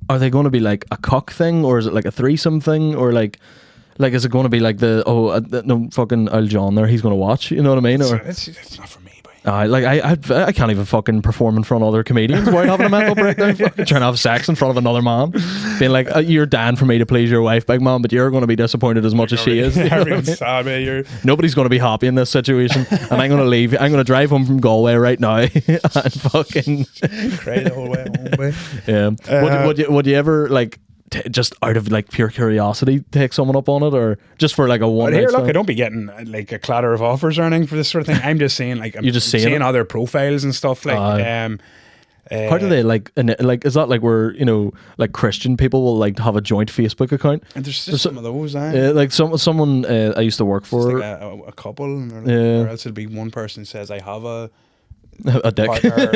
are they going to be like a cock thing, or is it like a threesome thing, or like is it going to be like no fucking Al John there, he's going to watch, you know what I mean? Or it's not for me. I can't even fucking perform in front of other comedians without having a mental breakdown. Fucking trying to have sex in front of another man, being like, "You're dying for me to please your wife, big man, but you're going to be disappointed as much as she is." Nobody's going to be happy in this situation, and I'm going to leave. I'm going to drive home from Galway right now and fucking cry the whole way home. Boy. Yeah. Would you ever like? Just out of like pure curiosity, take someone up on it, or just for like a one night stand? Look, I don't be getting like a clatter of offers or anything for this sort of thing. I'm just saying, like, I'm just seeing other profiles and stuff. Like, how do they like is that like where like Christian people will like have a joint Facebook account? And there's some of those, like someone I used to work for, like a couple, or else it'd be one person says, "I have a dick," partner,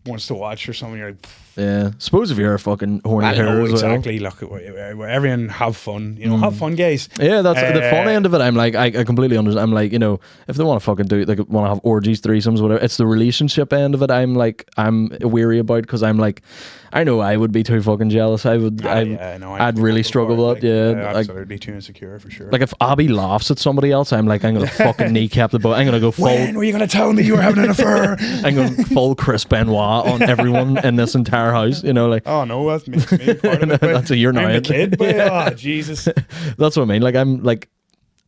wants to watch or something. You're like, yeah. Suppose if you're a fucking horny hair as exactly. Look, everyone have fun. Have fun, guys. Yeah, that's the fun end of it. I'm like, I completely understand. I'm like, if they want to fucking do, like, want to have orgies, threesomes, whatever. It's the relationship end of it. I'm weary about, because I'm like, I know I would be too fucking jealous. I'd really struggle with that. Yeah, absolutely too insecure for sure. Like if Abby laughs at somebody else, I'm like, I'm gonna fucking kneecap the boat. I'm gonna go full. When were you gonna tell me you were having an affair? I'm going full Chris Benoit on everyone in this entire house. Like, oh no, that's me part of it. That's a year now. I'm the kid, but oh Jesus. That's what I mean. Like I'm like,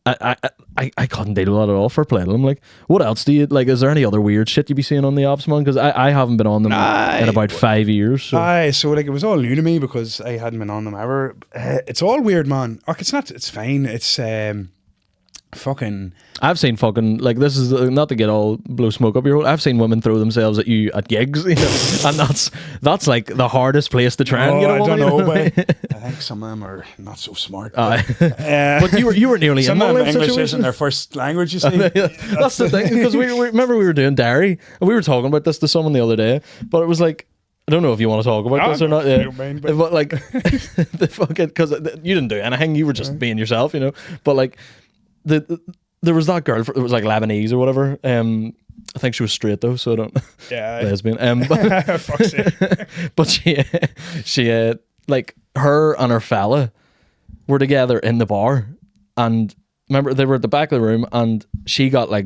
I couldn't deal with that at all for playing them. Like, what else do you like? Is there any other weird shit you be seeing on the ops, man? Because I haven't been on them in about 5 years. So like it was all new to me because I hadn't been on them ever. It's all weird, man. It's not. It's fine. It's fucking. I've seen fucking, like, this is not to get all blow smoke up your hole. I've seen women throw themselves at you at gigs, and that's like the hardest place to try and get a woman. I don't know, but I think some of them are not so smart. But you were nearly some in of that them English situation. isn't their first language, you see. That's the thing, because we remember we were doing Derry, and we were talking about this to someone the other day, but it was like, I don't know if you want to talk about this or not. Yeah, but like the fucking, because you didn't do anything, you were just being yourself, But like there was that girl, it was like Lebanese or whatever. I think she was straight though, so I don't. Yeah, lesbian. But she like, her and her fella were together in the bar, and remember they were at the back of the room, and she got like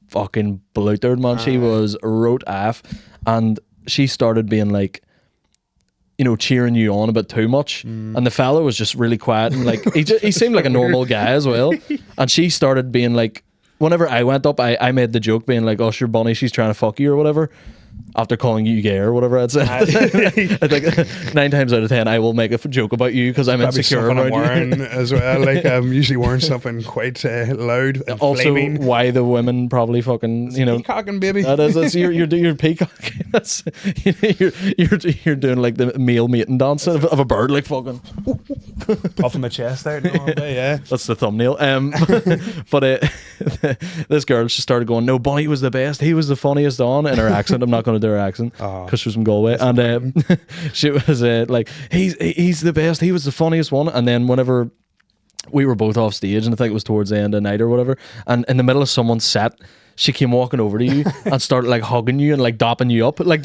fucking bluttered, man. She was wrote off, and she started being like, cheering you on a bit too much, and the fella was just really quiet, and like he seemed like a normal guy as well, and she started being like, whenever I went up, I made the joke being like, "Oh, sure, Bonnie, she's trying to fuck you," or whatever, after calling you gay or whatever I'd said. I think 9 times out of 10 I will make a joke about you because I'm insecure I'm around wearing you. as well. Like I'm usually wearing something quite loud and Also, flaming. why the women probably fucking Peacocking, baby. That's you're peacocking. That's you're doing like the male mating dance of a bird, like fucking puffing my chest out. Yeah, that's the thumbnail. But this girl, she started going, "No, Bonnie was the best. He was the funniest on," in her accent. I'm not going to do her accent because she's from Galway, and she was like, "He's the best. He was the funniest one." And then whenever we were both off stage, and I think it was towards the end of the night or whatever, and in the middle of someone's set, she came walking over to you and started like hugging you and like dopping you up, like,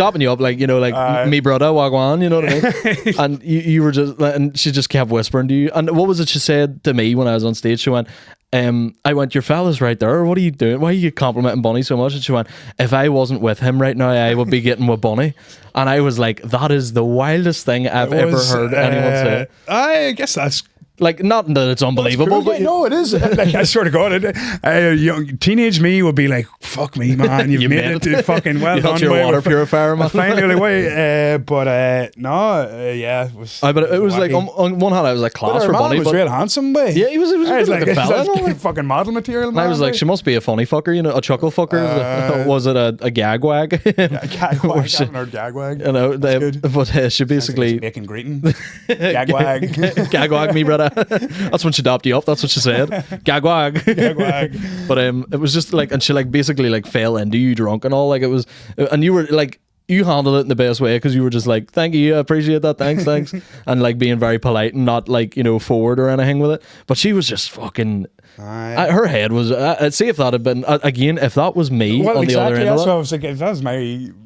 you know, like me brother wagwan, you know what I mean? And you were just, and she just kept whispering to you. And what was it she said to me when I was on stage? She went, I went, "Your fella's right there. What are you doing? Why are you complimenting Bonnie so much?" And she went, "If I wasn't with him right now, I would be getting with Bonnie." And I was like, that is the wildest thing I've ever heard anyone say. I guess that's... Like, not that it's unbelievable, but no, it is. Like, I swear to God, young teenage me would be like, "Fuck me, man, you've made it to fucking well you done." Your water purifier, man. Finally, way. But no, yeah, it was. But it was like on one hand, I was like, class for Bonnie. He was real handsome, boy. Yeah, he was like a fella. Like fucking model material. And I was like, she must be a funny fucker, you know, a chuckle fucker. Was it a gag wag? Gag wag. I haven't heard gag wag. You know, but she basically making greeting. Gag wag. Gag wag me, brother. That's when she dopped you up. That's what she said. Gag wag. Gag wag. But it was just like, and she like basically like fell into you drunk and all. Like it was, and you were like, you handled it in the best way because you were just like, "Thank you, I appreciate that, thanks," and like being very polite and not like, you know, forward or anything with it. But she was just fucking. Her head was. I'd say if that had been again, if that was me on the other end of that, I was like, if that was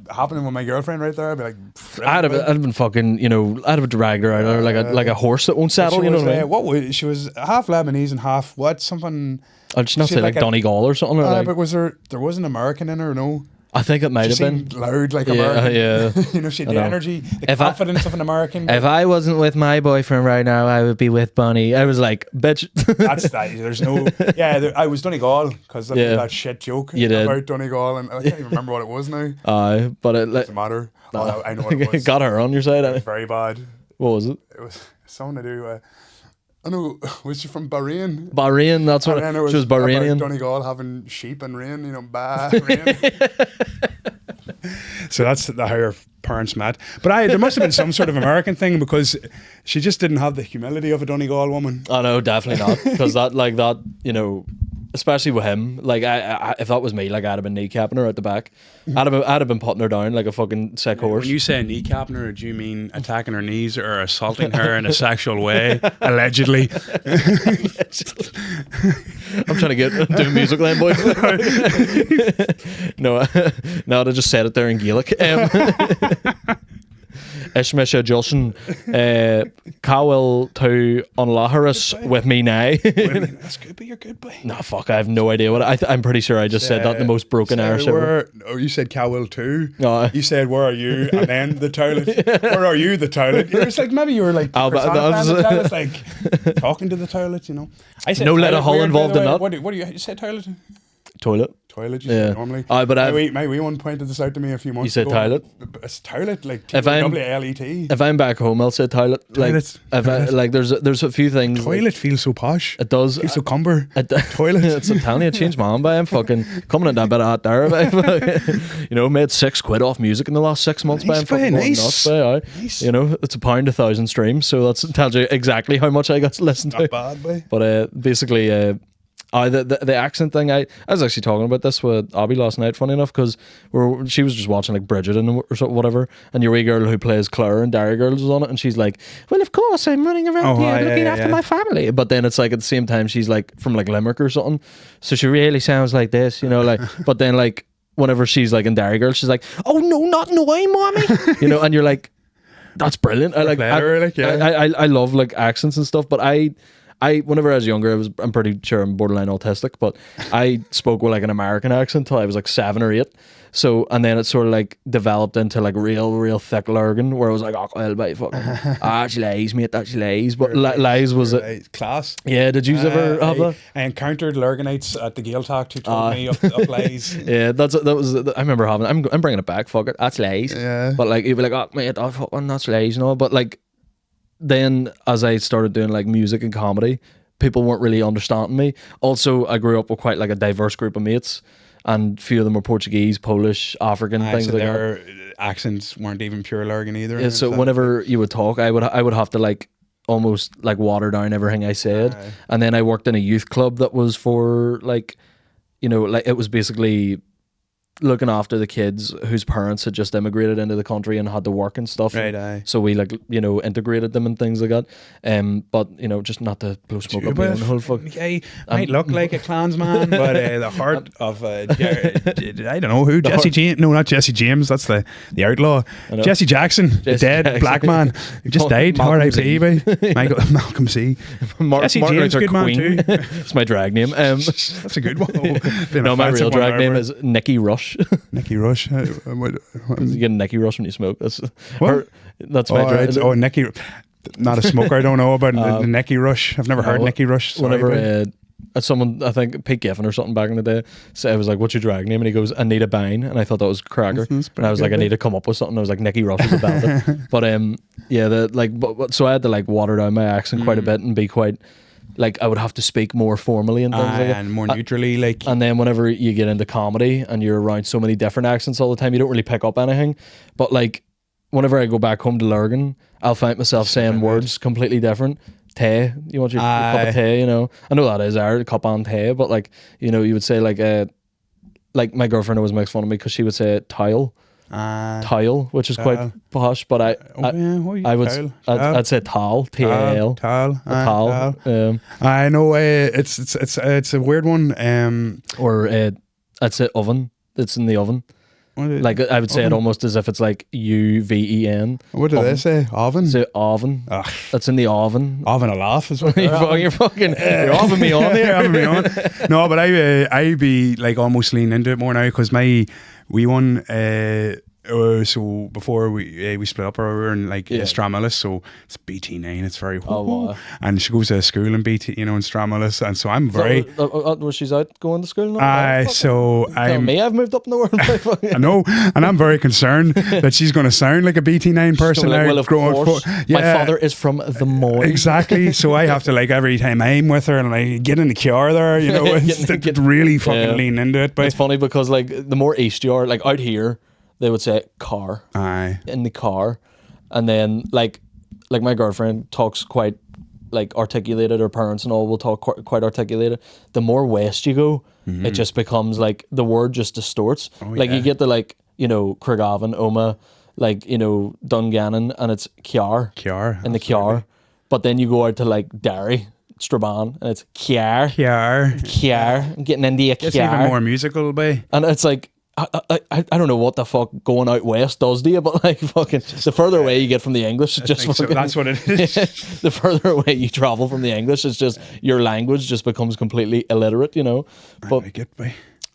happening with my girlfriend right there, I'd be like, I'd have been fucking, you know, I'd have dragged her out of there like a horse that won't settle. You know what I mean? What was she? Was half Lebanese and half what? Something. I'd not say like Donegal or something. But there was an American in her? No. I think it might have been loud like American. Yeah. You know, she had the energy, the confidence of an American. If I wasn't with my boyfriend right now, I would be with Bonnie. I was like, bitch. That's that. There's no. Yeah, I was Donegal because of that shit joke about Donegal, and I can't even remember what it was now. But it doesn't matter. Oh, I know what it was. Got her on your side. It was very bad. What was it? It was something to do. I know, was she from Bahrain? Bahrain, that's what she was Bahrainian. Donegal having sheep and rain, you know, rain. So that's how her parents met. But there must have been some sort of American thing because she just didn't have the humility of a Donegal woman. Oh no, definitely not. Because that, you know, especially with him, like I if that was me, like I'd have been kneecapping her at the back. I'd have been putting her down like a fucking sick horse. When you say kneecapping her, do you mean attacking her knees or assaulting her in a sexual way? Allegedly. I'm trying to do music line, boy. No, I just said it there in Gaelic. Ishmisha Jolson Cowell to Unlaharis with me now. That's good, but you're good, boy. Nah, fuck, I have no idea what I'm pretty sure I just said that in the most broken Irish ever. Oh, you said Cowell too. No. You said, "Where are you?" And then the toilet. Where are you? The toilet. It's like maybe you were like the toilet, like talking to the toilet. You know, I said no letter hull involved in that. What do you said? Toilet. Toilet, you say normally. But my wee one pointed this out to me a few months ago. You said toilet? It's toilet, like T-O-W-L-E-T. If I'm back home, I'll say toilet. Like, there's a few things. Toilet feels so posh. It does. It feels so cumber. Toilet. I'm telling you, I changed my mind by I'm fucking coming in that bit out there. You know, made £6 off music in the last 6 months by I'm fucking nuts. Nice. You know, it's £1 1,000 streams, so that tells you exactly how much I got to listen to. Not bad, boy. But basically, the accent thing, I was actually talking about this with Abby last night, funny enough, because she was just watching like Bridget or whatever, and your wee girl who plays Claire and Dairy Girls was on it, and she's like, "Well, of course I'm running around here looking after my family," but then it's like at the same time she's like from like Limerick or something, so she really sounds like this, you know, like. But then like whenever she's like in Dairy Girls, she's like, "Oh no, not no way, mommy," you know, and you're like, that's brilliant. I love like accents and stuff, but whenever I was younger, I'm pretty sure I'm borderline autistic, but I spoke with like an American accent till I was like 7 or 8. So, and then it sort of like developed into like real thick Lurgan, where I was like, oh, well, mate, fucking, that's lies, mate, that's lies. But lies was it class? Yeah, did you ever have that? I encountered Lurganites at the Gaeltacht who told me of lies. Yeah, that was. I remember having. I'm bringing it back. Fuck it, that's lies. Yeah. But like, you'd be like, oh, mate, oh, fucking, that's lies, you know. But like, then as I started doing like music and comedy, people weren't really understanding me. Also, I grew up with quite like a diverse group of mates, and a few of them were Portuguese, Polish, African, things so like their that. accents weren't even pure Lurgan either. Yeah, so whenever you would talk, I would have to like almost like water down everything I said. And then I worked in a youth club that was for like, you know, like it was basically looking after the kids whose parents had just immigrated into the country and had to work and stuff. Right, so we like, you know, integrated them and things like that. But you know, just not to blow smoke up my own whole fuck. I might look like a Klansman, but the heart of I don't know who, Jesse James. No, not Jesse James. That's the outlaw. Jesse Jackson, the dead black man who just died. R.I.P. Malcolm C. Jesse James, good man too. It's my drag name. That's a good one. No, my real drag name is Nicky Rush. Nicky Rush. You get a Nicky Rush when you smoke. That's what? That's my drag. Oh, Nicky. Not a smoker. I don't know about the Nicky Rush. I've never heard Nicky Rush. Whenever someone, I think Pete Giffen or something back in the day, so I was like, "What's your drag name?" And he goes, "Anita Bine," and I thought that was cracker. And I was like, "I need to come up with something." I was like, "Nicky Rush is a bandit." But yeah, so I had to like water down my accent quite a bit and be quite. Like I would have to speak more formally and things like that. And more neutrally, like. And then whenever you get into comedy and you're around so many different accents all the time, you don't really pick up anything. But like, whenever I go back home to Lurgan, I'll find myself saying words completely different. Tay, you want your cup of tea, you know? I know that is our cup on tea, but like, you know, you would say like my girlfriend always makes fun of me because she would say tile. Tile, which is quite posh, but I'd say towel, T-A-L. Towel. I know it's a weird one. Or I'd say oven. It's in the oven. Like I would say it almost as if it's like U-V-E-N. What do they say? Oven? Say oven. That's in the oven. Oven a laugh is what you're offing me on here. Offing me on. No, but I be like almost leaning into it more now because my wee one. So before we split up, we were in like Stramillis, so it's BT9. It's very wow. And she goes to school in BT, you know, in Stramillis, and so I'm very. Well, she's out going to school now. I've moved up in the world. I know, and I'm very concerned that she's going to sound like a BT9 person now. Well, of course. My father is from the Moy. Exactly. So I have to like every time I'm with her and like get in the car there, you know, get really fucking lean into it. But it's funny because like the more east you are, like out here. They would say car. In the car. And then like my girlfriend talks quite like articulated, her parents and all will talk quite articulated. The more west you go, it just becomes like the word just distorts. You get the like, you know, Craigavon, Oma, like, you know, Dungannon, and it's Kiar. In the Kiar. But then you go out to like Derry, Strabane, and it's Kiar. I'm getting into a Kiar. It's even more musical, boy. And it's like I don't know what the fuck going out west does to you, but like fucking the further away you get from the English, it's just fucking, that's what it is. The further away you travel from the English, it's just your language just becomes completely illiterate, you know. But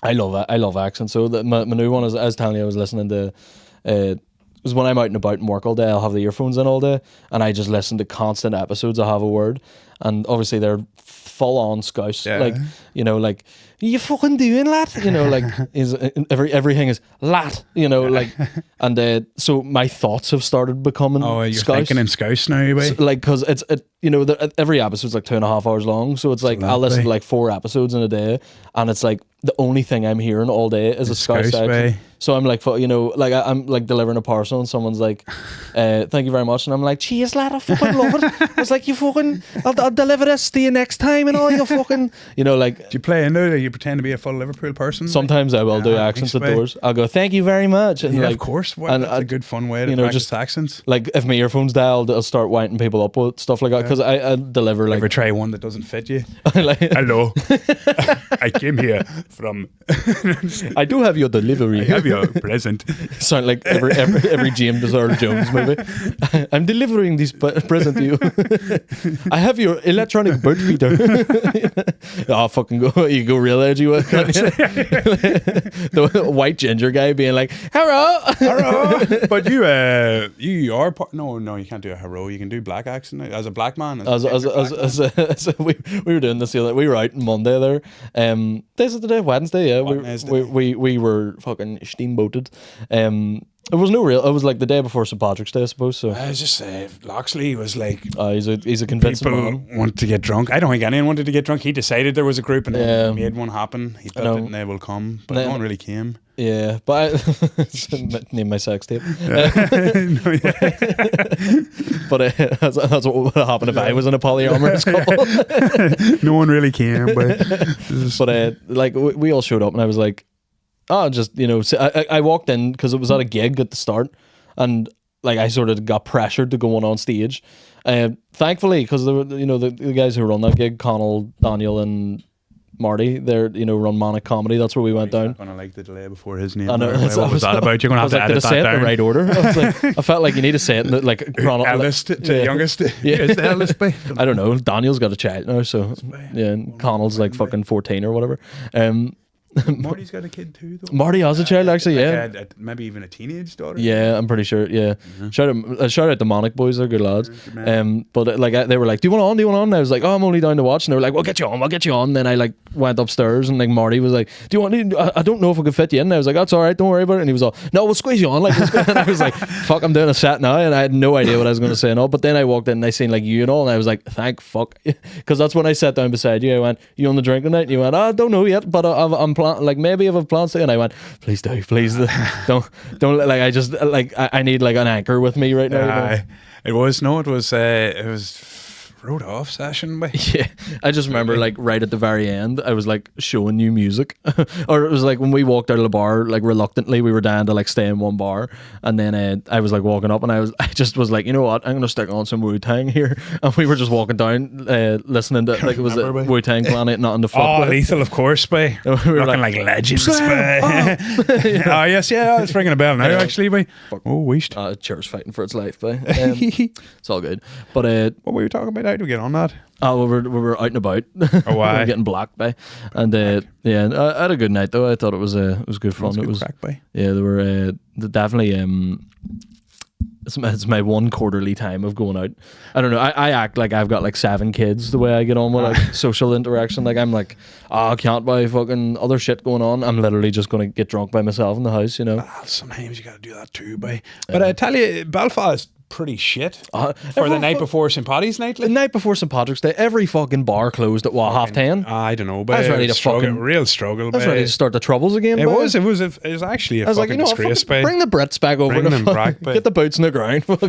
I love it. I love accents. So my new one is, I was telling you, I was listening to. Because when I'm out and about and work all day, I'll have the earphones in all day, and I just listen to constant episodes. I have a word, and obviously they're full on scouse, like, you know, like, you fucking doing lad, you know, like everything is lad, you know, like, and so my thoughts have started becoming you're scouse. thinking in scouse now, so, like, because it's you know, every episode's like 2.5 hours long, so it's like I'll listen to like 4 episodes in a day, and it's like the only thing I'm hearing all day is a scouse accent. So I'm like, you know, like I'm like delivering a parcel and someone's like, thank you very much, and I'm like, cheers lad, I fucking love it. I was like, you fucking, I'll deliver this to you next time and all, you fucking, you know, like. Do you play into it? You pretend to be a full Liverpool person? Sometimes I will do accents at doors. I'll go, thank you very much, and of course. That's a good fun way to practice accents. Like if my earphones dial, I'll start winding people up with stuff like that, because I deliver like. Ever try one that doesn't fit you? Hello. I came here from. I do have your delivery. I have your present. Sound like every James Earl Jones movie. I'm delivering this present to you. I have your electronic bird feeder. Oh, fucking go! You go real edgy with the white ginger guy being like, "Hello, hello." But you are no, you can't do a hello. You can do black accent as a black man. As we were doing this the other. We were out on Monday there. Days of the day, Wednesday. Yeah, we were fucking steamboated. It was no real. It was like the day before St. Patrick's Day, I suppose. So I was just Loxley was like, he's a convincing man. Want to get drunk. I don't think anyone wanted to get drunk. He decided there was a group and then made one happen. He built it and they will come, but no one really came. Yeah, but name my sex tape. But that's what would happen if I was in a polyamorous couple. No one really came, but like we all showed up and I was like, oh, just, I walked in because it was at a gig at the start and like I sort of got pressured to go on stage. Thankfully, because there were, the guys who run that gig, Connell, Daniel and Marty, they're, run Manic Comedy. That's where we went down. Not gonna like the delay before his name. I know. What was that about? You're gonna have to edit that down. Did I say it in the right order? I felt like you need to say it in the, like eldest to youngest. Yeah, it's the eldest by. I don't know. Daniel's got a child now, so yeah. And Connell's like fucking 14 or whatever. Marty's got a kid too, though. Marty has a child, actually, yeah. Maybe even a teenage daughter. Yeah, I'm pretty sure. Yeah, shout out the Manic boys, they're good lads. But they were like, "Do you want on? Do you want on?" And I was like, "Oh, I'm only down to watch." And they were like, "Well, get you on. I'll get you on." Then I like went upstairs and like Marty was like, "Do you want? I don't know if I could fit you in." And I was like, "That's all right. Don't worry about it." And he was all, "No, we'll squeeze you on." Like, and I was like, "Fuck, I'm doing a set now," and I had no idea what I was going to say and all. But then I walked in and I seen like you and all, and I was like, "Thank fuck," because that's when I sat down beside you. I went, "You on the drink tonight?" And you went, "I don't know yet, but I'm like maybe if I've plans to." And I went, please don't like, I just like I need like an anchor with me right now. It was road off session, yeah. I just remember like right at the very end I was like showing you music or it was like when we walked out of the bar, like reluctantly we were down to like stay in one bar, and then I was like walking up and I just was like, you know what, I'm gonna stick on some Wu-Tang here, and we were just walking down listening to like it was a Wu-Tang Planet, not in the fuck with. Lethal, of course, we were looking like legends. Oh yes, yeah, it's ringing a bell now actually, weeshed. Chair's fighting for its life, it's all good. But what were you talking about? How do we get on that? Oh, we were out and about. Oh, why? We were getting blocked by, and yeah, I had a good night though. I thought it was good fun. It was crack by. Yeah, there were definitely it's my one quarterly time of going out. I don't know. I act like I've got like 7 kids the way I get on with like social interaction. Like I'm like, I can't buy fucking other shit going on. I'm literally just going to get drunk by myself in the house, Sometimes you got to do that too, boy. But I tell you, Belfast pretty shit for the night before St. Paddy's night. The night before St. Patrick's Day, every fucking bar closed at 10:30. I don't know, but I was ready to real struggle. I was ready to start the troubles again. It was actually a fucking disgrace. Bring the Brits back over. Bring them back, get the boots in the ground. But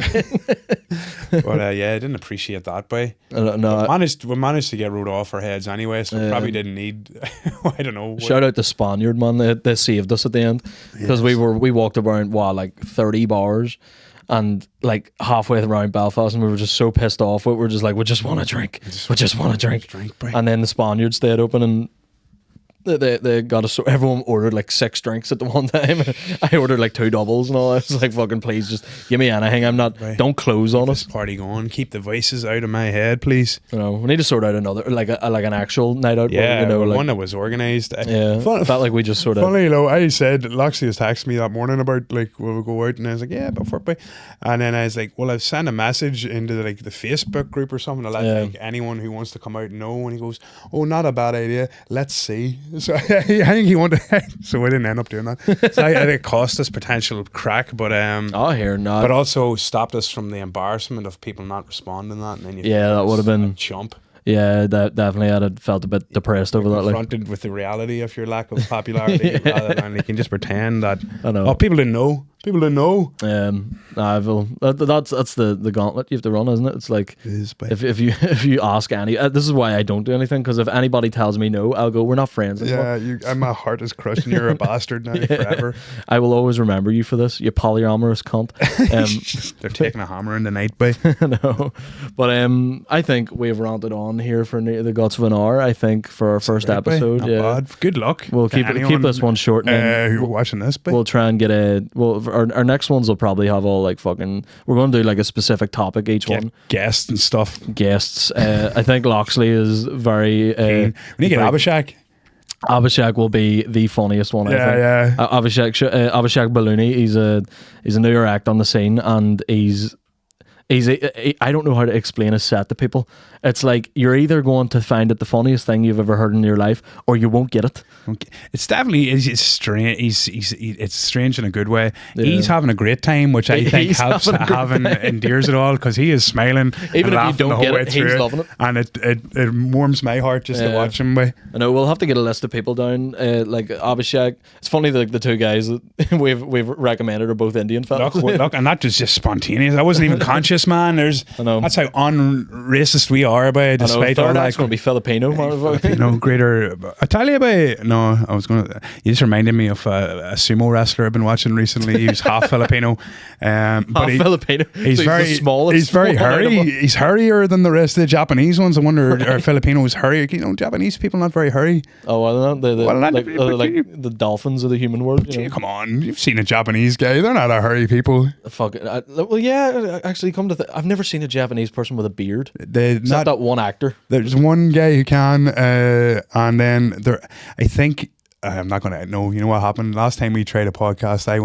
yeah, I didn't appreciate that. But no, we managed to get rode off our heads anyway, so we probably didn't need. I don't know. Shout out the Spaniard man. They saved us at the end because we walked around like 30 bars. And like halfway around Belfast, and we were just so pissed off. We were just like, we just want to drink. We just want to drink. And then the Spaniards stayed open, and they got us. Everyone ordered like 6 drinks at the one time. I ordered like 2 doubles and all. I was like, fucking please, just give me anything. I'm not. Don't close on us. Party going. Keep the voices out of my head, please. We need to sort out another like an actual night out. Yeah, one that was organised. Yeah, felt like we just sort of. Funny, I said Loxley was texting me that morning about like will we go out, and I was like, yeah, but for it. And then I was like, well, I've sent a message into like the Facebook group or something to let like anyone who wants to come out know. And he goes, oh, not a bad idea. Let's see. So I think he wanted, so we didn't end up doing that. So I think it cost us potential crack, but but also stopped us from the embarrassment of people not responding that. And then that would have been a chump. Yeah, that definitely. I'd have felt a bit depressed over that. Confronted with the reality of your lack of popularity, rather than you can just pretend that. I know. Oh, people didn't know. People don't know. That's the gauntlet you have to run, isn't it? It's like if you ask any, this is why I don't do anything, because if anybody tells me no, I'll go, we're not friends anymore. Yeah, my heart is crushed and you're a bastard now forever. I will always remember you for this, you polyamorous cunt. They're taking a hammer in the night, boy. No, but I think we've ranted on here for the guts of an hour. I think for our first episode. Not bad. Good luck. We'll keep this one short. And who are watching this? Boy. We'll try and get our next ones will probably have all like fucking. We're going to do like a specific topic each one. Guests and stuff. Guests. I think Loxley is very. We need to get Abhishek. Abhishek will be the funniest one. I think. Yeah. Abhishek Balloony. He's a newer act on the scene, and I don't know how to explain his set to people. It's like you're either going to find it the funniest thing you've ever heard in your life, or you won't get it. It's definitely it's strange. It's strange in a good way. Yeah. He's having a great time, which I think helps endears it all, because he is smiling, even and if you don't get it. He's loving it, and it warms my heart just to watch him. I know we'll have to get a list of people down. Like Abhishek. It's funny that the two guys that we've recommended are both Indian fellas. Look, and that was just spontaneous. I wasn't even conscious, man. That's how un-racist we are. By despite all that, it's going to be Filipino. Greater. I tell you about. No, I was going to. You just reminded me of a sumo wrestler I've been watching recently. He was half Filipino, but Filipino. He's very small. He's very hairy. He's hairier than the rest of the Japanese ones. I wonder, are Filipinos hairy? Japanese people not very hairy. Oh, well, like the dolphins of the human world. Gee, come on, you've seen a Japanese guy. They're not a hairy people. Fuck it. Well, yeah. Actually, I've never seen a Japanese person with a beard. Not that one actor. There's one guy who can, and then I think. I'm not gonna know. You know what happened last time we tried a podcast? I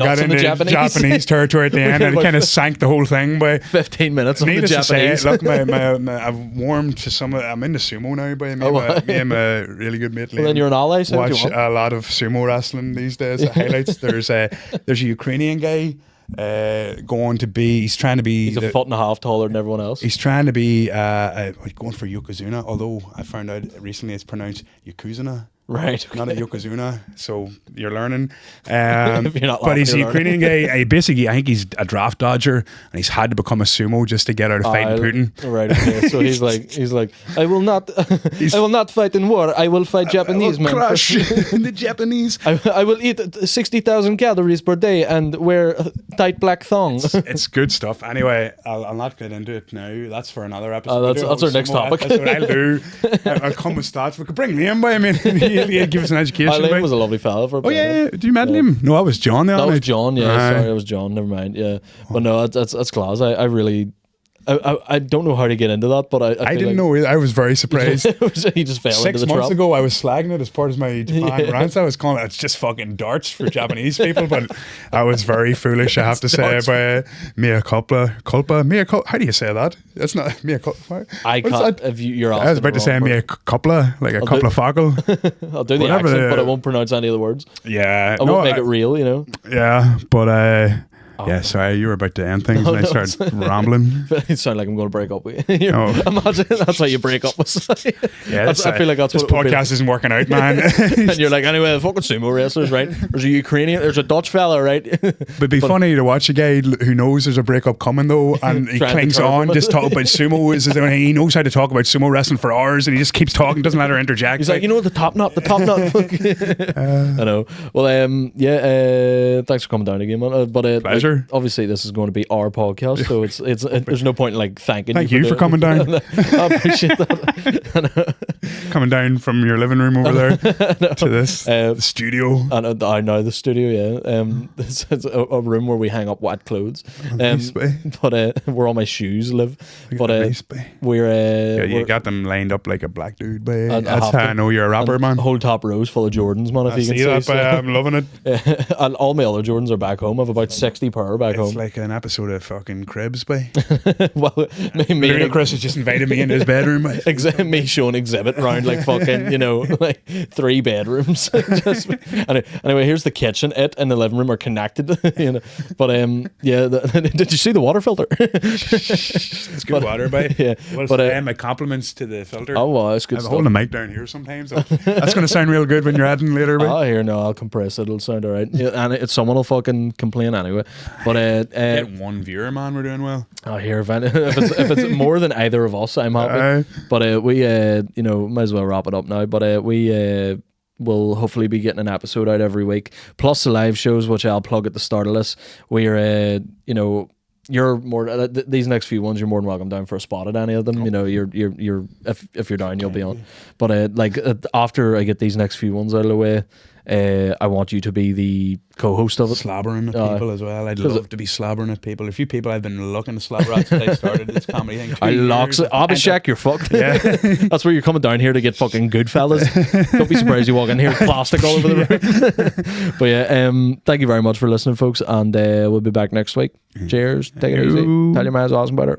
got into Japanese territory at the end, and it kind of sank the whole thing by 15 minutes. Needless to say, look, I've warmed to some. I'm into sumo now. By me and my really good mate. Well, then you're an ally. So watch a lot of sumo wrestling these days. Highlights. There's a Ukrainian guy. He's trying to be. He's a foot and a half taller than everyone else. He's trying to be going for Yokozuna, although I found out recently it's pronounced Yokozuna. Right, okay. Not a Yokozuna, so you're learning. But he's a Ukrainian guy. I think he's a draft dodger, and he's had to become a sumo just to get out of fighting Putin. Right. Okay. So he's like, I will not fight in war. I will fight Japanese men. Crush the Japanese. I will eat 60,000 calories per day and wear tight black thongs. It's good stuff. Anyway, I'll not get into it now. That's for another episode. That's our next topic. That's what I'll do. I'll come with stats. We could bring Liam by. I mean. Give us an education. Liam was a lovely fella. Did you met him? No, that was John. That was John. Yeah, sorry, it was John. Never mind. Yeah, but no, that's class. I really. I don't know how to get into that, but I didn't know either. I was very surprised. He just fell into the trap. 6 months ago, I was slagging it as part of my Japan rants. I was calling it's just fucking darts for Japanese people, but I was very foolish, I have to say. By mea culpa. How do you say that? It's not mea culpa. I can't. If you're I was about to say mea culpa, like a couple of foggle. I'll do the accent, but I won't pronounce any of the words. Yeah, I won't make it real, Yeah, but yeah, sorry, you were about to end things and I started rambling. It sounded like I'm going to break up with you. Imagine that's how you break up with somebody. Yeah, I feel like that's this what podcast isn't working out, man. And you're like, anyway, the fucking sumo wrestlers, right? There's a Ukrainian, there's a Dutch fella, right? But it'd be funny to watch a guy who knows there's a breakup coming though, and he clings on, just talk about sumo. He knows how to talk about sumo wrestling for hours, and he just keeps talking, doesn't let her interject. He's like, the top knot. I know. Well, thanks for coming down again, man. But pleasure. Obviously, this is going to be our podcast, so it's there's no point in like thanking Thank you for coming down. I appreciate that. Coming down from your living room over there to this the studio. And I know the studio, yeah. This is a room where we hang up wet clothes. But where all my shoes live. But we're you got them lined up like a black dude, babe. That's how I know you're a rapper, man. Whole top rows full of Jordans, man. If you can see that, I'm loving it. And all my other Jordans are back home. I have about 60 pair back home. It's like an episode of fucking Cribs, boy. Well, Chris has just invited me into his bedroom. Me showing Exhibit split round like fucking, you know, like 3 bedrooms. Just, anyway, here's the kitchen. It and the living room are connected, you know. But yeah, did you see the water filter? It's good water, by. Yeah, Well, but my compliments to the filter. oh, well, it's good I'm stuff. holding the mic down here sometimes. That's going to sound real good when you're editing later. Oh, here, no, I'll compress it. It'll sound all right. Yeah, and someone will fucking complain anyway. But get 1 viewer, man. We're doing well. oh, here, if it's more than either of us, I'm happy. But we, you know, might as well wrap it up now. But we will hopefully be getting an episode out every week, plus the live shows, which I'll plug at the start of this. We're, you know, you're more these next few ones. You're more than welcome down for a spot at any of them. You know, you're if you're down, you'll be on. But like after I get these next few ones out of the way, I want you to be the co-host of it. Slabbering at people as well. I'd love to be slabbering at people. A few people I've been looking to slabber at since I started this comedy thing. Abhishek, you're fucked. Yeah. That's where you're coming down here to get fucking good fellas. Don't be surprised you walk in here with plastic all over the room. But yeah, thank you very much for listening, folks, and we'll be back next week. Cheers. Take it easy. Tell your man it's awesome about it.